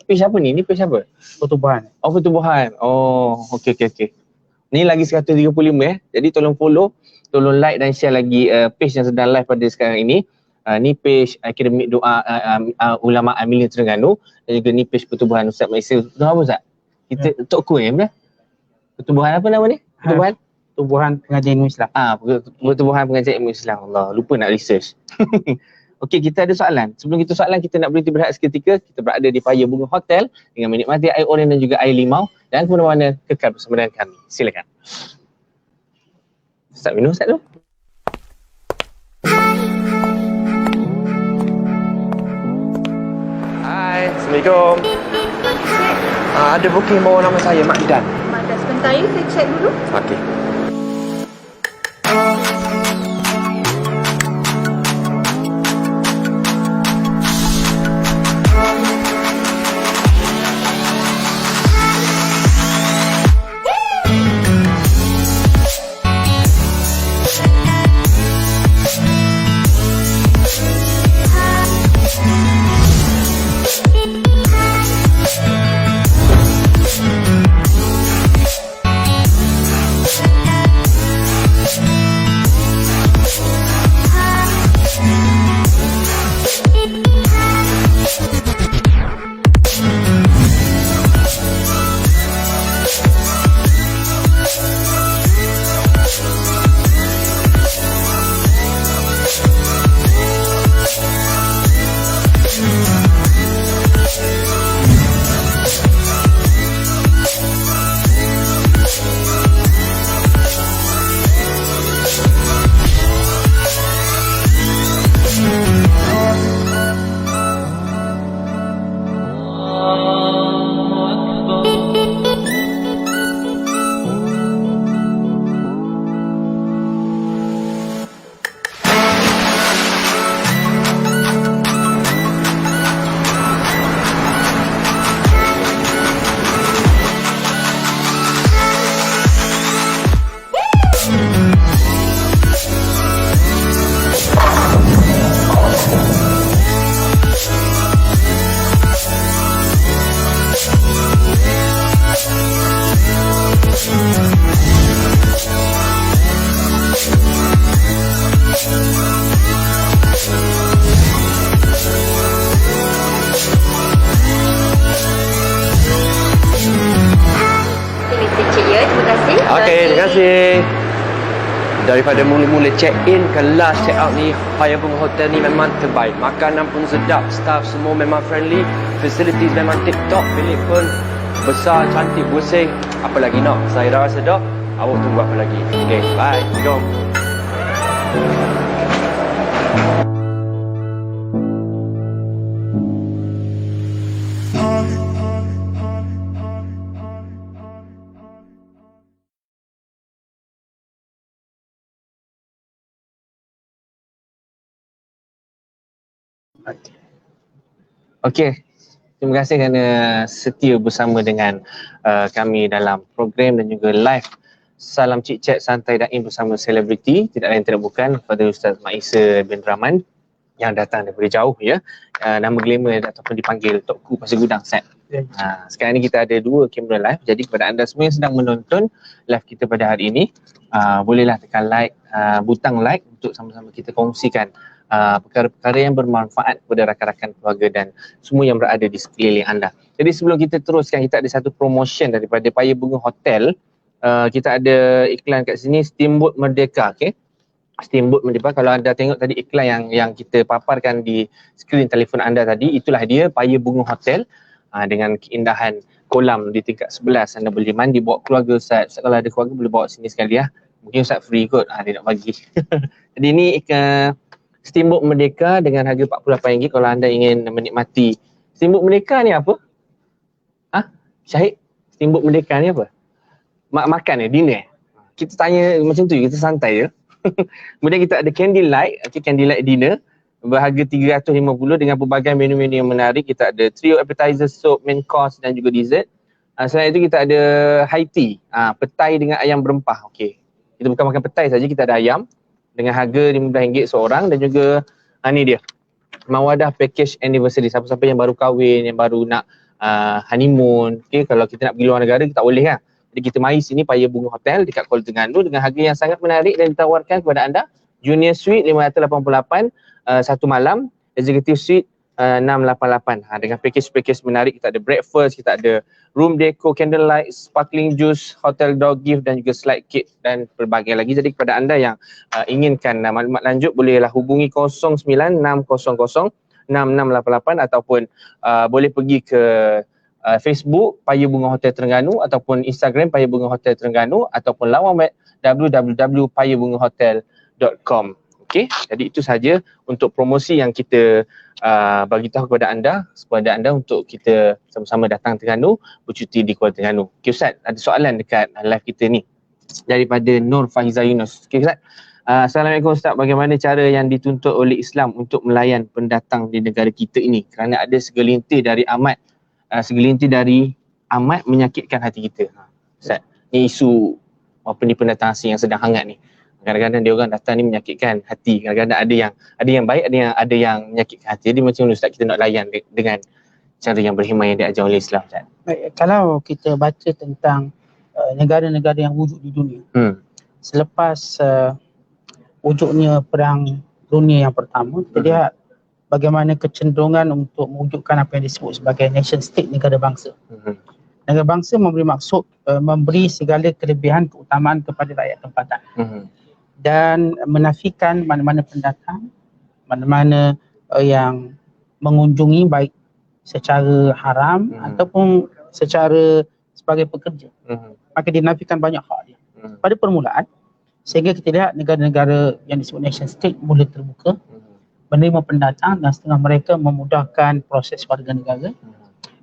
Speaker 3: Page apa ni? Ni page apa?
Speaker 4: Pertubuhan.
Speaker 3: Oh, pertubuhan. Oh, okey. Ni lagi 135 Jadi tolong follow, tolong like dan share lagi page yang sedang live pada sekarang ini. Ni page Akademik Doa Ulama Amilin Terengganu, dan juga ni page Pertubuhan Ustaz Maisel. Tu apa Ustaz? Kita Tok Kuih benar? Pertubuhan apa nama ni?
Speaker 4: Pertubuhan Pengajian Ilmu Islam.
Speaker 3: Pertubuhan Pengajian Ilmu Islam. Allah, lupa nak research. Okey, kita ada soalan. Sebelum kita soalan, kita nak berhenti berehat seketika. Kita berada di Paya Bunga Hotel dengan menikmati air oren dan juga air limau, dan ke mana-mana kekal bersama dengan kami. Silakan. Ustaz minum Ustaz tu. Hai, Assalamualaikum. Ada booking bawa nama saya, Mak Dan.
Speaker 5: Mak Dan, sebentar ya, saya check dulu.
Speaker 3: Okey.
Speaker 6: Daripada mula-mula check-in ke last check-out ni, Paya Bunga Hotel ni memang terbaik. Makanan pun sedap, staff semua memang friendly, facilities memang tip-top, bilik pun besar, cantik, bersih. Apa lagi nak? Saya dah rasa dah. Awak tunggu apa lagi? Okay, bye. Jom.
Speaker 3: Okey, terima kasih kerana setia bersama dengan kami dalam program dan juga live Salam Cik Chat Santai Daim bersama selebriti, tidak lain tidak bukan kepada Ustaz Mak Isa bin Rahman yang datang daripada jauh ya. Nama glamour ataupun dipanggil Tok Ku Pasir Gudang Set. Sekarang ni kita ada 2 kamera live, jadi kepada anda semua yang sedang menonton live kita pada hari ini, bolehlah tekan like, butang like untuk sama-sama kita kongsikan perkara-perkara yang bermanfaat kepada rakan-rakan keluarga dan semua yang berada di sekeliling anda. Jadi sebelum kita teruskan, kita ada satu promotion daripada Paya Bunga Hotel. Kita ada iklan kat sini, Steamboat Merdeka. Okay? Steamboat Merdeka, kalau anda tengok tadi iklan yang kita paparkan di skrin telefon anda tadi, itulah dia Paya Bunga Hotel dengan keindahan kolam di tingkat 11. Anda boleh mandi bawa keluarga Ustaz. Kalau ada keluarga boleh bawa sini sekali ya. Mungkin Ustaz free kot, dia nak bagi. Jadi ni Steamboat Merdeka dengan harga RM48 kalau anda ingin menikmati. Steamboat Merdeka ni apa? Syahid, Steamboat Merdeka ni apa? Makan dinner. Kita tanya macam tu, kita santai je. Kemudian kita ada candlelight, candlelight dinner berharga RM350 dengan pelbagai menu-menu yang menarik. Kita ada trio appetizer, soup, main course dan juga dessert. Selain itu kita ada high tea, petai dengan ayam berempah. Okey. Kita bukan makan petai saja, kita ada ayam dengan harga RM15 seorang dan juga ni dia Mawadah Package Anniversary. Siapa-siapa yang baru kahwin, yang baru nak honeymoon, okay, kalau kita nak pergi luar negara kita tak boleh kan. Jadi kita mari sini Paya Bunga Hotel dekat Kuala Terengganu dengan harga yang sangat menarik dan ditawarkan kepada anda. Junior Suite RM588 satu malam, Executive Suite RM688. Dengan package-package menarik, kita ada breakfast, kita ada room deco, candlelight, sparkling juice, hotel door gift dan juga slide cake dan pelbagai lagi. Jadi kepada anda yang inginkan maklumat lanjut, bolehlah hubungi 09600 6688 ataupun boleh pergi ke Facebook Paya Bunga Hotel Terengganu ataupun Instagram Paya Bunga Hotel Terengganu ataupun lawan web www.payabungahotel.com. Okey, jadi itu saja untuk promosi yang kita bagi tahu kepada anda untuk kita sama-sama datang Terengganu, bercuti di Kuala Terengganu. Okey Ustaz, ada soalan dekat live kita ni daripada Nur Fahiza Yunus. Okey Ustaz. Assalamualaikum Ustaz, bagaimana cara yang dituntut oleh Islam untuk melayan pendatang di negara kita ini? Kerana ada segelintir dari amat menyakitkan hati kita. Ustaz, ni isu pendatang asing yang sedang hangat ni. Kadang-kadang dia orang datang ni menyakitkan hati. Kadang-kadang ada yang baik, ada yang menyakitkan hati. Jadi macam mana Ustaz kita nak layan dengan cara yang berhikmah yang diajar oleh Islam Ustaz?
Speaker 4: Baik, kalau kita baca tentang negara-negara yang wujud di dunia, selepas wujudnya Perang Dunia yang pertama, kita lihat bagaimana kecenderungan untuk mewujudkan apa yang disebut sebagai nation state, negara bangsa. Negara bangsa memberi maksud memberi segala kelebihan keutamaan kepada rakyat tempatan. Dan menafikan mana-mana pendatang, mana-mana yang mengunjungi baik secara haram ataupun secara sebagai pekerja. Maka dinafikan banyak hak dia. Pada permulaan, sehingga kita lihat negara-negara yang disebut nation state mula terbuka, menerima pendatang dan setengah mereka memudahkan proses warga negara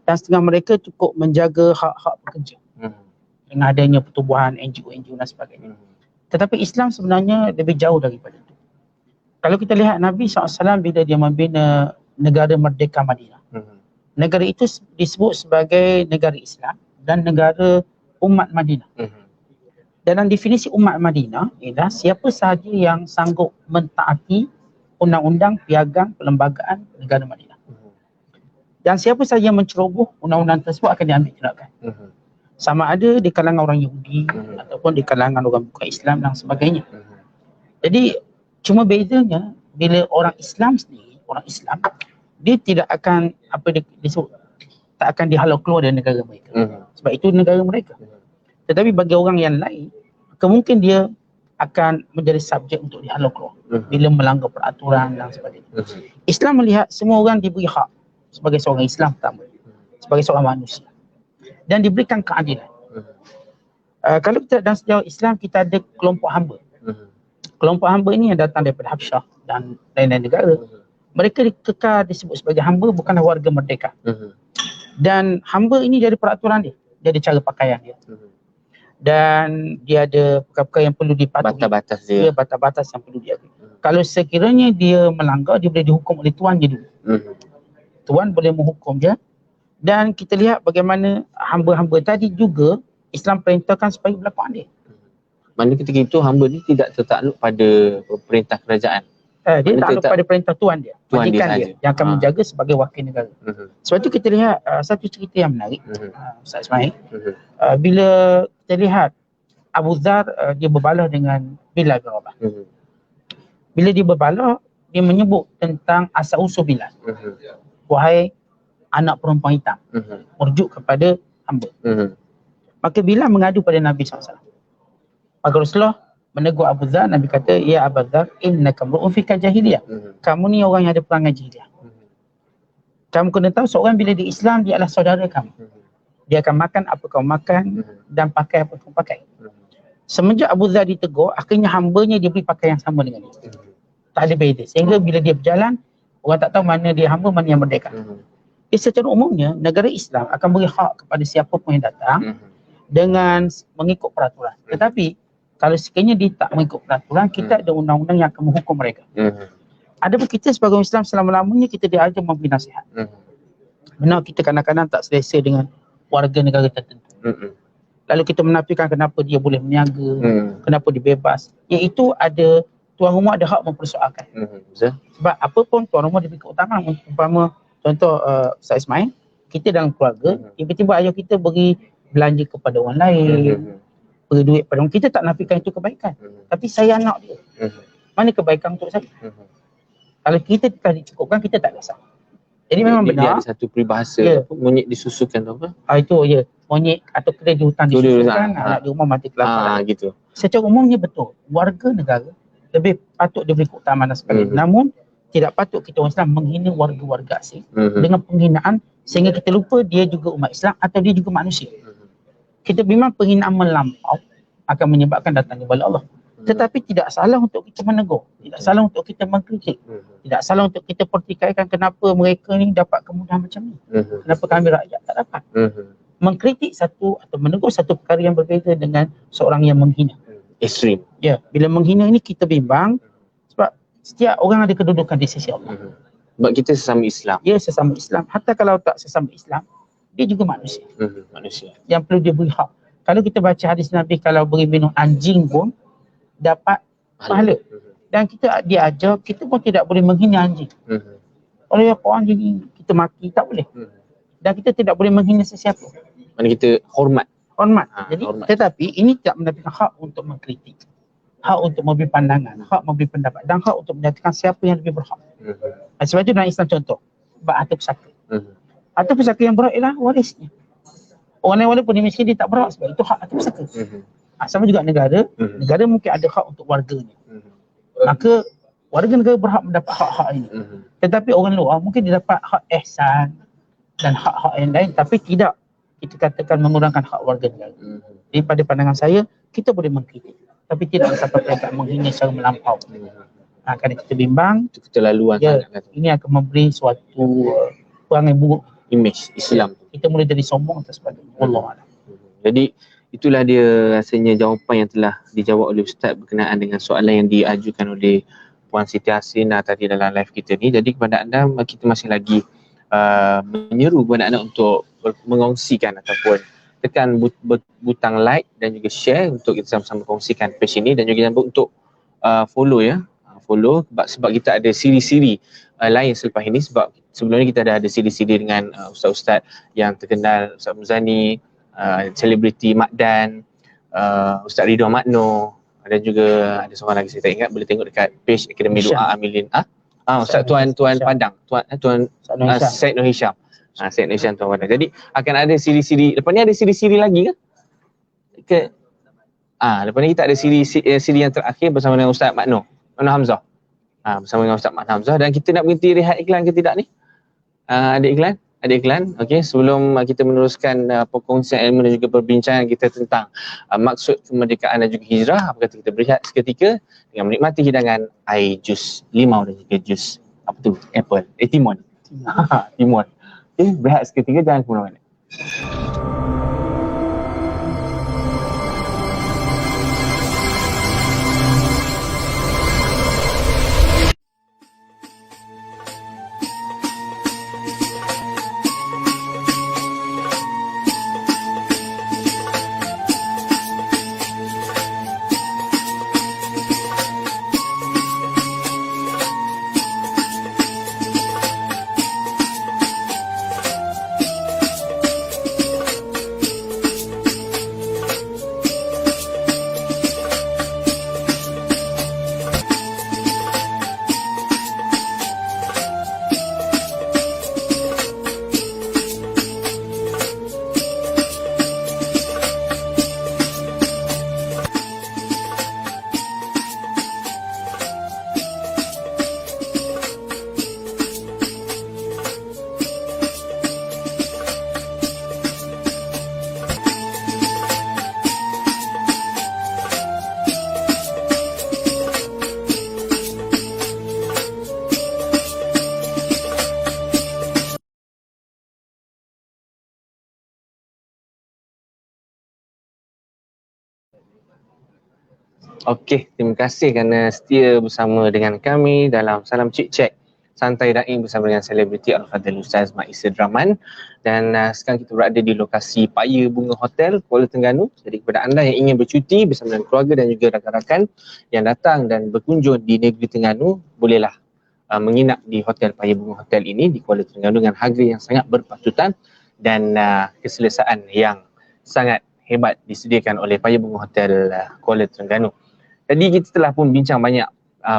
Speaker 4: dan setengah mereka cukup menjaga hak-hak pekerja dengan adanya pertubuhan NGO dan sebagainya. Tetapi Islam sebenarnya lebih jauh daripada itu. Kalau kita lihat Nabi SAW bila dia membina negara Merdeka Madinah, negara itu disebut sebagai negara Islam dan negara umat Madinah. Dalam definisi umat Madinah ialah siapa sahaja yang sanggup mentaati undang-undang piagam perlembagaan negara Madinah. Dan siapa sahaja yang menceroboh undang-undang tersebut akan diambil tindakan. Sama ada di kalangan orang Yahudi ataupun di kalangan orang bukan Islam dan sebagainya. Jadi cuma bedanya bila orang Islam sendiri, orang Islam, dia tidak akan disebut tak akan dihalau keluar dari negara mereka. Sebab itu negara mereka. Tetapi bagi orang yang lain, mungkin dia akan menjadi subjek untuk dihalau keluar bila melanggar peraturan dan sebagainya. Islam melihat semua orang diberi hak sebagai seorang Islam pertama, sebagai seorang manusia, dan diberikan keadilan. Kalau kita dalam sejarah Islam, kita ada kelompok hamba. Kelompok hamba ini yang datang daripada Habsyah dan lain-lain negara. Mereka kekal disebut sebagai hamba, bukanlah warga merdeka. Dan hamba ini dari peraturan dia, dia ada cara pakaian dia. Dan dia ada perkara-perkara yang perlu dipatuhi.
Speaker 3: Batas-batas dia.
Speaker 4: Batas-batas yang perlu diakui. Kalau sekiranya dia melanggar, dia boleh dihukum oleh tuan dia dulu. Tuan boleh menghukum dia. Dan kita lihat bagaimana hamba-hamba tadi juga Islam perintahkan supaya berlaku adil.
Speaker 3: Mana ketika itu hamba ni tidak tertakluk pada perintah kerajaan.
Speaker 4: Dia takluk pada perintah tuan dia,
Speaker 3: Tuan dia
Speaker 4: majikan dia,
Speaker 3: sahaja.
Speaker 4: yang akan menjaga sebagai wakil negara. Sebab tu kita lihat satu cerita yang menarik, Ustaz Ismail. Bila kita lihat Abu Dhar, dia berbalah dengan Bilal bin Rabah. Bila dia berbalah, dia menyebut tentang asal-usul Bilal. Wahai anak perempuan hitam, merujuk kepada hamba. Maka Bilal mengadu pada Nabi SAW. Maka Rasulullah menegur Abu Dhar. Nabi kata, ya Abu Dhar, innaka mru'un fika jahiliyah. Kamu ni orang yang ada perangai jahiliyah. Kamu kena tahu, seorang bila di Islam, dia adalah saudara kamu. Dia akan makan apa kamu makan dan pakai apa kamu pakai. Semenjak Abu Dhar ditegur, akhirnya hambanya dia beri pakaian yang sama dengan dia. Tak ada beza. Sehingga bila dia berjalan, orang tak tahu mana dia hamba, mana yang merdeka. Secara umumnya, negara Islam akan beri hak kepada siapa pun yang datang dengan mengikut peraturan. Tetapi kalau sekiranya dia tak mengikut peraturan, kita ada undang-undang yang akan menghukum mereka. Adapun kita sebagai Islam selama-lamanya kita diajar memberi nasihat. Benar, kita kadang-kadang tak selesa dengan warga negara tertentu. Lalu kita menafikan kenapa dia boleh berniaga, kenapa dia bebas. Iaitu ada, tuan rumah ada hak mempersoalkan. Sebab apa pun tuan rumah diberi keutamaan. Umpama contoh Ustaz Ismail, kita dalam keluarga, tiba-tiba ayah kita beri belanja kepada orang lain, beri duit pada orang, kita tak nafikan itu kebaikan. Tapi saya anak dia. Mana kebaikan untuk saya? Kalau kita telah dicukupkan, kita tak kisah. Jadi memang benar.
Speaker 3: Dia ada satu peribahasa, monyet disusukan tu apa?
Speaker 4: Itu ya, monyet atau kedai di hutan disusukan, anak di rumah mati kelaparan.
Speaker 3: Gitu.
Speaker 4: Secara umumnya betul, warga negara lebih patut diberi keutamaan dan sebagainya. Namun tidak patut kita orang Islam menghina warga-warga asing dengan penghinaan sehingga kita lupa dia juga umat Islam atau dia juga manusia. Kita memang penghinaan melampau akan menyebabkan datangnya bala Allah. Tetapi tidak salah untuk kita menegur, tidak salah untuk kita mengkritik, tidak salah untuk kita pertikaikan kenapa mereka ni dapat kemudahan macam ni, kenapa kami rakyat tak dapat. Mengkritik satu atau menegur satu perkara yang berbeza dengan seorang yang menghina.
Speaker 3: Ekstrim.
Speaker 4: Ya, bila menghina ini kita bimbang sebab setiap orang ada kedudukan di sisi Allah.
Speaker 3: Sebab kita sesama Islam.
Speaker 4: Ya, sesama Islam. Hatta kalau tak sesama Islam, dia juga manusia.
Speaker 3: Manusia.
Speaker 4: Yang perlu dia beri hak. Kalau kita baca hadis Nabi, kalau beri minum anjing pun dapat pahala. Dan kita diajar, kita pun tidak boleh menghina anjing. Oleh Quran jadi kita maki, tak boleh. Dan kita tidak boleh menghina sesiapa.
Speaker 3: Mana kita hormat.
Speaker 4: Jadi,
Speaker 3: hormat.
Speaker 4: Tetapi ini tidak menafikan hak untuk mengkritik. Hak untuk memberi pandangan, hak memberi pendapat dan hak untuk menyatakan siapa yang lebih berhak. Sebab itu dalam Islam contoh, harta pusaka. Harta pusaka yang berhak ialah warisnya. Orang lain walaupun dia miskin, dia tak berhak sebab itu hak harta pusaka. Sama juga negara, negara mungkin ada hak untuk warganya. Maka warga negara berhak mendapat hak-hak ini. Tetapi orang luar mungkin dia dapat hak ihsan dan hak-hak yang lain, tapi tidak kita katakan mengurangkan hak warga negara. Jadi pada pandangan saya, kita boleh mengkritik, tapi tidak sampai peringkat menghina secara melampau. Kerana kita bimbang,
Speaker 3: Itu keterlaluan sangat.
Speaker 4: ini akan memberi suatu perangai buruk
Speaker 3: Image Islam.
Speaker 4: Kita mulai jadi sombong dan sebagainya. Wallahualam.
Speaker 3: Jadi itulah dia rasanya jawapan yang telah dijawab oleh Ustaz berkenaan dengan soalan yang diajukan oleh Puan Siti Hasina tadi dalam live kita ni. Jadi kepada anda, kita masih lagi menyeru kepada anda untuk mengongsikan ataupun tekan butang like dan juga share untuk kita sama-sama kongsikan page ini, dan juga jangan lupa untuk follow ya. Follow sebab kita ada siri-siri lain selepas ini. Sebab sebelum ni kita ada siri-siri dengan ustaz-ustaz yang terkenal, Ustaz Muzani, selebriti Makdan, Ustaz Ridwan Makno, dan juga ada seorang lagi saya tak ingat, boleh tengok dekat page Akademi Doa Amilin. Ustaz Tuan Padang, Tuan Syed Nur Hisham. Syed Nur Hisham Tuan Padang. Jadi akan ada siri-siri, lepas ni ada siri-siri lagi ke? Lepas ni kita ada siri yang terakhir bersama dengan Ustaz Makno Hamzah. Bersama dengan Ustaz Makno Hamzah, dan kita nak berhenti rehat iklan ke tidak ni? Ada iklan? Ada iklan. Okey, sebelum kita meneruskan perkongsian ilmu dan juga perbincangan kita tentang maksud kemerdekaan dan juga hijrah, apa kata kita berehat seketika dengan menikmati hidangan air jus limau dan juga jus apa tu? Apple. Timun. Timun. Okey, berehat seketika, jangan ke mana-mana. Okey, terima kasih kerana setia bersama dengan kami dalam Salam Cik Cek Santai Daing bersama dengan selebriti Al-Fadhil Ustaz Mak Isa Draman. Dan sekarang kita berada di lokasi Paya Bunga Hotel, Kuala Terengganu. Jadi kepada anda yang ingin bercuti bersama dengan keluarga dan juga rakan-rakan yang datang dan berkunjung di negeri Terengganu, bolehlah menginap di Hotel Paya Bunga Hotel ini di Kuala Terengganu dengan harga yang sangat berpatutan dan keselesaan yang sangat hebat disediakan oleh Paya Bunga Hotel Kuala Terengganu. Jadi kita telah pun bincang banyak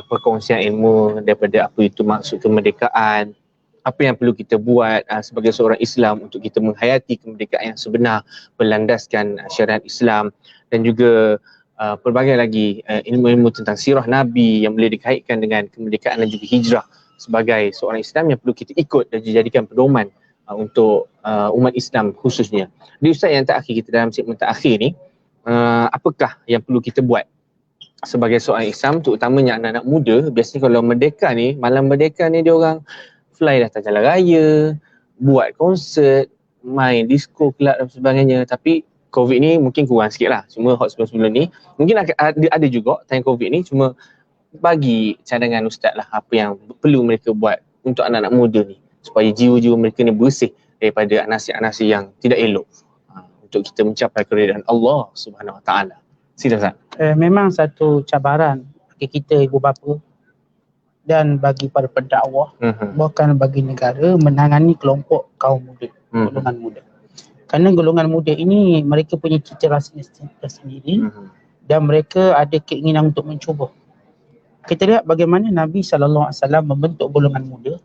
Speaker 3: perkongsian ilmu daripada apa itu maksud kemerdekaan, apa yang perlu kita buat sebagai seorang Islam untuk kita menghayati kemerdekaan yang sebenar berlandaskan syariat Islam, dan juga pelbagai lagi ilmu-ilmu tentang sirah Nabi yang boleh dikaitkan dengan kemerdekaan dan juga hijrah sebagai seorang Islam yang perlu kita ikut dan dijadikan pedoman untuk umat Islam khususnya. Di Ustaz yang terakhir kita dalam segmen terakhir ni, apakah yang perlu kita buat sebagai seorang Islam, terutamanya anak-anak muda? Biasanya kalau merdeka ni, malam merdeka ni dia orang fly datang jalan raya, buat konsert, main disco, club dan sebagainya. Tapi COVID ni mungkin kurang sikit lah. Cuma hot sebelum-sebelum ni, mungkin ada juga time COVID ni. Cuma bagi cadangan Ustaz lah, apa yang perlu mereka buat untuk anak-anak muda ni, supaya jiwa-jiwa mereka ni bersih daripada anasi-anasi yang tidak elok, untuk kita mencapai keridaan Allah Subhanahu Wa Taala. Sila Ustaz.
Speaker 4: Memang satu cabaran bagi kita ibu bapa dan bagi para pendakwah, bahkan bagi negara menangani kelompok kaum muda, golongan muda. Kerana golongan muda ini mereka punya cita rasa sendiri dan mereka ada keinginan untuk mencuba. Kita lihat bagaimana Nabi SAW membentuk golongan muda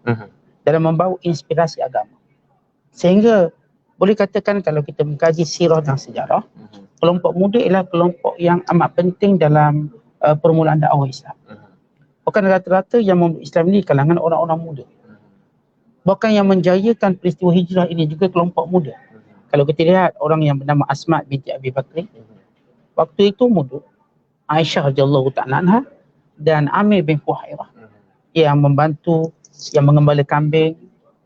Speaker 4: dalam membawa inspirasi agama. Sehingga boleh katakan kalau kita mengkaji sirah dan sejarah, kelompok muda ialah kelompok yang amat penting dalam permulaan dakwah Islam. Bukan rata-rata yang memeluk Islam ini kalangan orang-orang muda. Bahkan yang menjayakan peristiwa hijrah ini juga kelompok muda. Kalau kita lihat orang yang bernama Asma binti Abi Bakri, waktu itu muda, Aisyah radhiyallahu ta'ala anha dan Amir bin Fuhairah yang membantu, yang mengembala kambing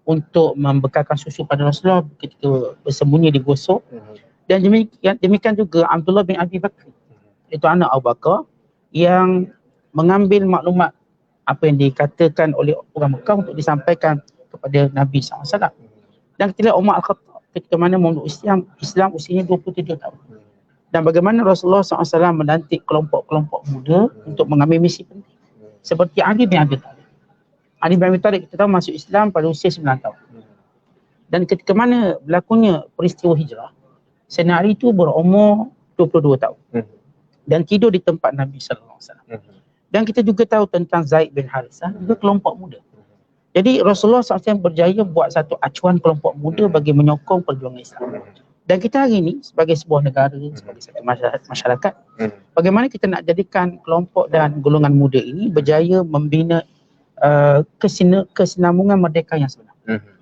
Speaker 4: untuk membekalkan susu pada Rasulullah ketika bersembunyi di gosok. Dan demikian juga Abdullah bin Abi Bakri, itu anak Abu Bakar, yang mengambil maklumat apa yang dikatakan oleh orang Mekah untuk disampaikan kepada Nabi SAW. Dan kita lihat Umar Al-Khattab ketika mana memeluk Islam usianya 27 tahun. Dan bagaimana Rasulullah SAW melantik kelompok-kelompok muda untuk mengambil misi penting. Seperti Ali bin Abi Thalib. Ali bin Abi Thalib kita tahu masuk Islam pada usia 9 tahun. Dan ketika mana berlakunya peristiwa hijrah, Sayyidina Ali itu berumur 22 tahun dan tidur di tempat Nabi SAW. Dan kita juga tahu tentang Zaid bin Harithah, juga kelompok muda. Jadi Rasulullah SAW berjaya buat satu acuan kelompok muda bagi menyokong perjuangan Islam. Dan kita hari ini sebagai sebuah negara, sebagai satu masyarakat, bagaimana kita nak jadikan kelompok dan golongan muda ini berjaya membina kesinambungan merdeka yang sebenar.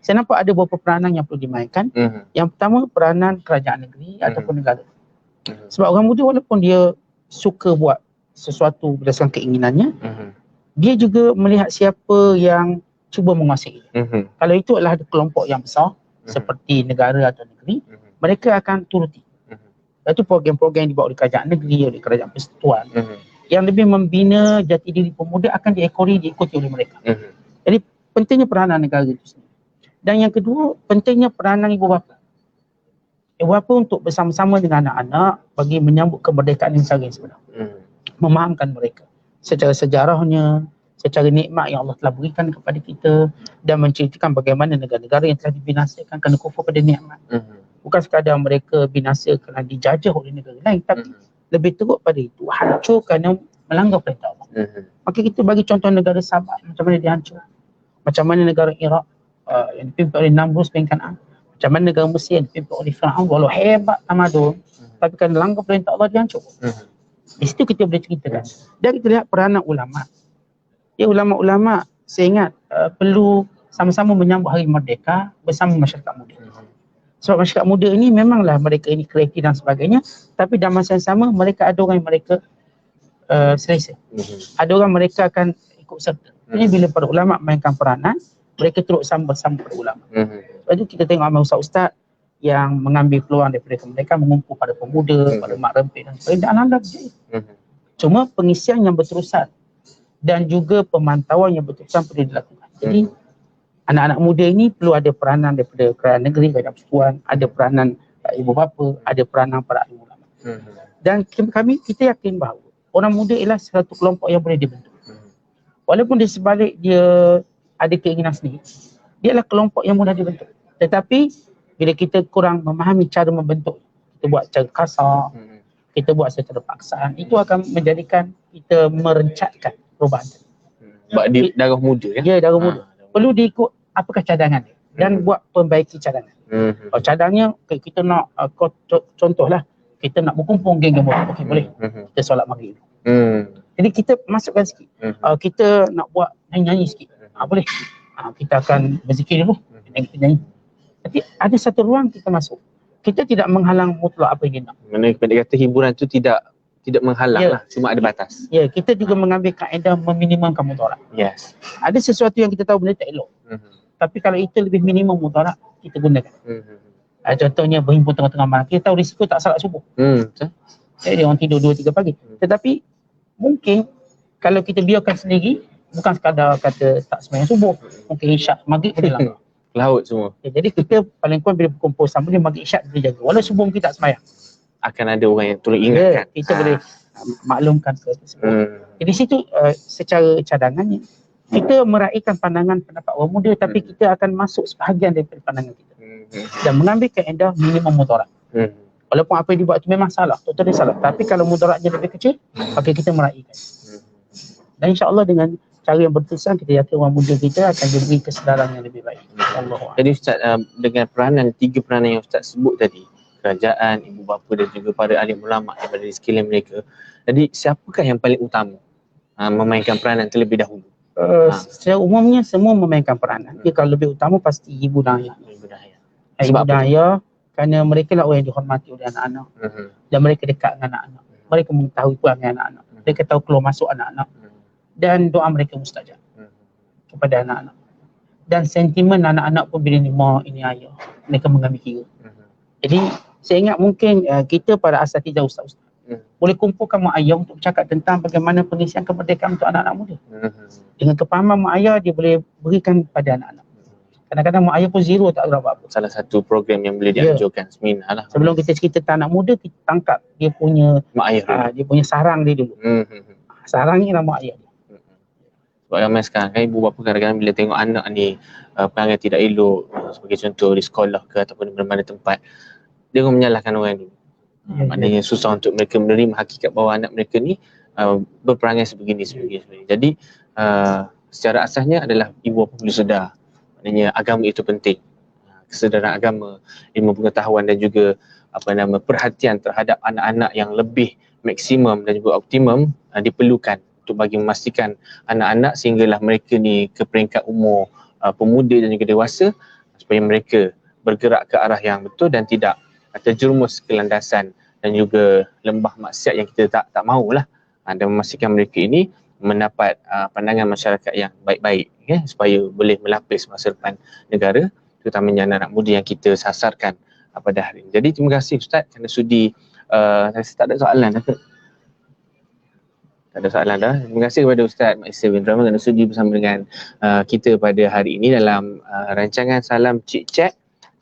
Speaker 4: Saya nampak ada beberapa peranan yang perlu dimainkan. Yang pertama, peranan kerajaan negeri ataupun negara. Sebab orang muda walaupun dia suka buat sesuatu berdasarkan keinginannya, dia juga melihat siapa yang cuba menguasai dia. Kalau itu adalah kelompok yang besar seperti negara atau negeri, mereka akan turuti. Itu program-program yang dibawa oleh kerajaan negeri, oleh kerajaan persekutuan, yang lebih membina jati diri pemuda akan diikuti oleh mereka. Jadi pentingnya peranan negara itu sendiri. Dan yang kedua, pentingnya peranan ibu bapa. Ibu bapa untuk bersama-sama dengan anak-anak bagi menyambut kemerdekaan yang sebenar. Memahamkan mereka secara sejarahnya, secara nikmat yang Allah telah berikan kepada kita, dan menceritakan bagaimana negara-negara yang telah dibinasakan kerana kufur pada nikmat. Bukan sekadar mereka binasa kerana dijajah oleh negara lain, tapi lebih teruk pada itu, hancur kerana melanggar perintah Allah. Maka kita bagi contoh negara Sabah, macam mana dia hancur. Macam mana negara Iraq yang dipimpin oleh Namrus bin Kan'an. Macam mana negara Mesir yang dipimpin oleh Fir'aun, walau hebat tamadun, tapi kerana melanggar perintah Allah, dia hancur. Di situ kita boleh ceritakan. Dan kita lihat peranan ulama'. Ya, ulama'-ulama' saya ingat perlu sama-sama menyambut Hari Merdeka bersama masyarakat muda. Sebab masyarakat muda ini memanglah mereka ini kreatif dan sebagainya, tapi dalam masa yang sama mereka ada orang yang mereka selesa. Ada orang mereka akan ikut serta. Jadi bila para ulama' mainkan peranan, mereka terus bersama para ulama'. Sebab itu kita tengok ramai ustaz-ustaz yang mengambil peluang daripada mereka mengumpul pada pemuda, pada mak rempit dan sebagainya. Alhamdulillah. Cuma pengisian yang berterusan dan juga pemantauan yang berterusan perlu dilakukan. Jadi anak-anak muda ini perlu ada peranan daripada kerajaan negeri, kerajaan persekutuan, ada peranan ibu bapa, ada peranan para ahli ulama. Dan kita yakin bahawa orang muda ialah satu kelompok yang boleh dibentuk. Walaupun di sebalik dia ada keinginan sendiri, dia adalah kelompok yang mudah dibentuk. Tetapi bila kita kurang memahami cara membentuk, kita buat cara kasar, kita buat secara paksaan, itu akan menjadikan kita merencatkan perubahan.
Speaker 3: Sebab dia darah muda ya?
Speaker 4: Ya, darah muda. Perlu diikut apakah cadangan dia dan buat perbaiki cadangan. Kalau cadangnya kita nak contohlah kita nak berkumpul geng-geng motor, okey boleh. Kita solat maghrib. Jadi kita masukkan sikit. Kita nak buat nyanyi sikit. Boleh. Kita akan berzikir dulu. Kita nyanyi. Jadi ada satu ruang kita masuk. Kita tidak menghalang mutlak apa yang dia nak.
Speaker 3: Mana kata hiburan tu tidak menghalang lah, cuma ada batas.
Speaker 4: Ya, kita juga mengambil kaedah meminimumkan mudarat.
Speaker 3: Yes.
Speaker 4: Ada sesuatu yang kita tahu benda tak elok. Tapi kalau itu lebih minimum mudarat, kita gunakan. Contohnya berhimpun tengah-tengah malam, kita tahu risiko tak salat subuh. Jadi orang tidur 2-3 pagi. Tetapi mungkin kalau kita biarkan sendiri, bukan sekadar kata tak sembahyang subuh, mungkin isyak, maghrib boleh langgar.
Speaker 3: Laut semua.
Speaker 4: Jadi kita paling kurang bila berkumpul sama dia maghrib isyak kita jaga. Walau subuh mungkin tak sembahyang,
Speaker 3: akan ada orang yang tolong ingatkan.
Speaker 4: Kita boleh maklumkan ke tersebut. Jadi situ secara cadangannya kita meraihkan pandangan pendapat orang muda, tapi kita akan masuk sebahagian daripada pandangan kita dan mengambil kaedah minimum mudarat. Walaupun apa yang dibuat itu memang salah, totally salah, tapi kalau mudaratnya lebih kecil, maka kita meraihkan. Dan insya-Allah dengan cara yang berterusan, kita yakin orang muda kita akan diberi kesedaran yang lebih baik. Allah.
Speaker 3: Jadi Ustaz, dengan peranan, 3 peranan yang Ustaz sebut tadi, kerajaan, ibu bapa dan juga para alim ulama yang berada di sekeliling mereka. Jadi siapakah yang paling utama memainkan peranan terlebih dahulu?
Speaker 4: Secara umumnya semua memainkan peranan. Dia kalau lebih utama pasti ibu dan ayah. Ibu dan ayah kerana mereka lah orang yang dihormati oleh anak-anak. Dan mereka dekat dengan anak-anak. Mereka mengetahui perangai anak-anak. Mereka tahu keluar masuk anak-anak. Dan doa mereka mustajab kepada anak-anak. Dan sentimen anak-anak pun bila ni mak, ini ayah, mereka mengambil kira. Jadi saya ingat mungkin kita pada asatidzah ustaz-ustaz boleh kumpulkan mak ayah untuk bercakap tentang bagaimana pengisian kemerdekaan untuk anak-anak muda. Dengan kepahaman mak ayah, dia boleh berikan pada anak-anak. Kadang-kadang mak ayah pun zero, tak tahu apa-apa.
Speaker 3: Salah satu program yang boleh dianjurkan, seminar lah.
Speaker 4: Sebelum kita cerita tentang anak muda, kita tangkap dia punya
Speaker 3: mak ayah
Speaker 4: dia punya sarang dia dulu. Sarang ni lah mak ayah dia.
Speaker 3: Sebab ramai sekarang kan ibu bapa kadang-kadang bila tengok anak ni perangai tidak elok, sebagai contoh di sekolah ke ataupun di mana-mana tempat, dia akan menyalahkan orang dulu. Maknanya susah untuk mereka menerima hakikat bahawa anak mereka ni berperangai sebegini. Jadi secara asasnya adalah ibu bapa perlu sedar, maknanya agama itu penting. kesedaran agama, ilmu pengetahuan dan juga perhatian terhadap anak-anak yang lebih maksimum dan juga optimum diperlukan untuk bagi memastikan anak-anak sehinggalah mereka ni ke peringkat umur pemuda dan juga dewasa, supaya mereka bergerak ke arah yang betul dan tidak terjerumus ke landasan dan juga lembah maksiat yang kita tak maulah, dan memastikan mereka ini mendapat pandangan masyarakat yang baik-baik, supaya boleh melapis masa depan negara, terutamanya anak-anak muda yang kita sasarkan pada hari ini. Jadi terima kasih Ustaz kerana sudi. Saya tak ada soalan dah. Tak ada soalan dah. Terima kasih kepada Ustaz Maisir bin Rahman kerana sudi bersama dengan kita pada hari ini dalam rancangan Salam Cik Chat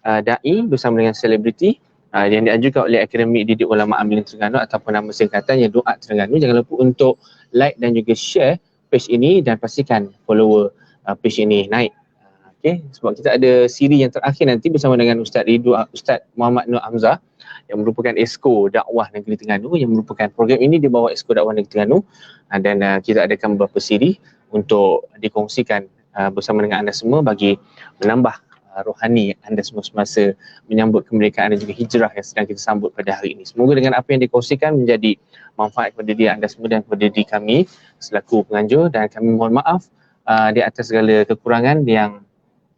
Speaker 3: Da'i bersama dengan selebriti yang diajukan oleh Akademi Didik Ulama Amilin Terengganu ataupun nama singkatannya Doa Terengganu. Jangan lupa untuk like dan juga share page ini dan pastikan follower page ini naik. Okey, sebab kita ada siri yang terakhir nanti bersama dengan Ustaz Muhammad Nur Hamzah yang merupakan Esko Dakwah Negeri Terengganu, yang merupakan program ini di bawah Esko Dakwah Negeri Terengganu, dan kita adakan beberapa siri untuk dikongsikan bersama dengan anda semua bagi menambah rohani anda semua semasa menyambut kemerdekaan dan juga hijrah yang sedang kita sambut pada hari ini. Semoga dengan apa yang dikongsikan menjadi manfaat kepada diri anda semua dan kepada diri kami selaku penganjur, dan kami mohon maaf di atas segala kekurangan yang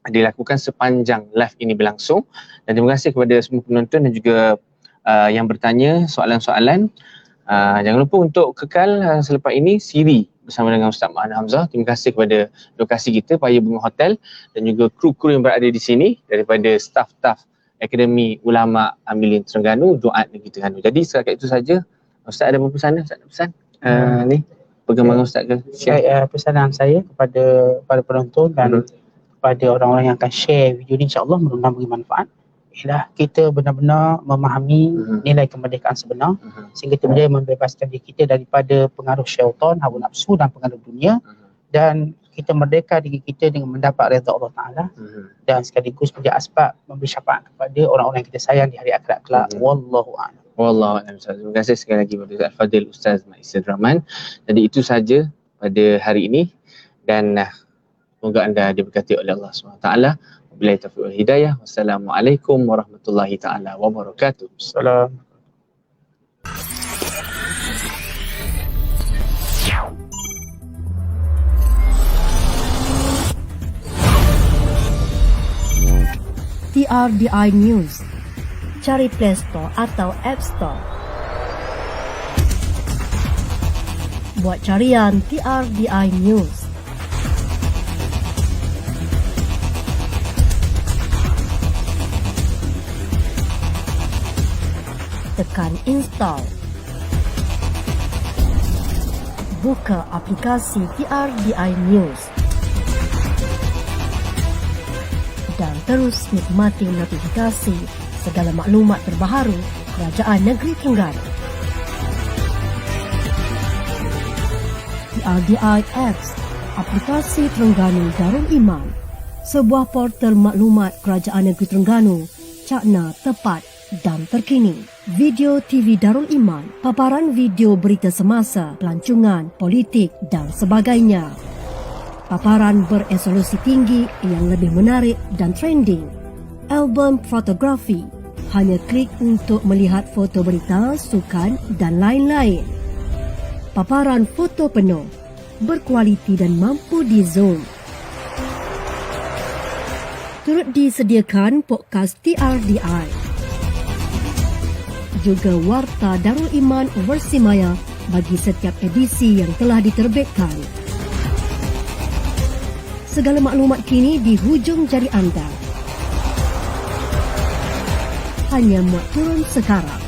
Speaker 3: dilakukan sepanjang live ini berlangsung. Dan terima kasih kepada semua penonton dan juga yang bertanya soalan-soalan. Jangan lupa untuk kekal selepas ini siri bersama dengan Ustaz Muhammad Hamzah. Terima kasih kepada lokasi kita, Paya Bunga Hotel, dan juga kru-kru yang berada di sini daripada staf-staf Akademi Ulama Amilin Terengganu, Doa Negeri Terengganu. Jadi setakat itu saja. Ustaz ada apa pesan? Ustaz ada pesan? Ni perkembangan Ustaz ke?
Speaker 4: Pesanan saya kepada para penonton dan kepada orang-orang yang akan share video ni, insya-Allah mudah-mudahan beri manfaat. Ialah kita benar-benar memahami nilai kemerdekaan sebenar sehingga kita boleh membebaskan diri kita daripada pengaruh syaitan, hawa nafsu dan pengaruh dunia, dan kita merdeka diri kita dengan mendapat redha Allah Ta'ala dan sekaligus menjadi asbab memberi syafaat kepada orang-orang yang kita sayang di hari akhirat kelak. Wallahu a'lam.
Speaker 3: Wallahu a'lam. Terima kasih sekali lagi kepada Al-Fadil Ustaz Maisir Rahman. Jadi itu saja pada hari ini, dan semoga anda diberkati oleh Allah SWT. Wabillahi taufiq wal hidayah. Wassalamualaikum warahmatullahi taala wabarakatuh.
Speaker 4: Salam.
Speaker 7: TRDI News. Cari Play Store atau App Store. Buat carian TRDI News. Tekan install. Buka aplikasi TRDI News dan terus nikmati notifikasi segala maklumat terbaru Kerajaan Negeri Terengganu. TRDI Apps, aplikasi Terengganu Darul Iman, sebuah portal maklumat Kerajaan Negeri Terengganu, cakna, tepat dan terkini. Video TV Darul Iman, paparan video berita semasa, pelancongan, politik dan sebagainya. Paparan beresolusi tinggi yang lebih menarik dan trending. Album fotografi, hanya klik untuk melihat foto berita, sukan dan lain-lain. Paparan foto penuh, berkualiti dan mampu di zoom. Turut disediakan podcast TRDI. Juga Warta Darul Iman versi maya bagi setiap edisi yang telah diterbitkan. Segala maklumat kini di hujung jari anda. Hanya muat turun sekarang.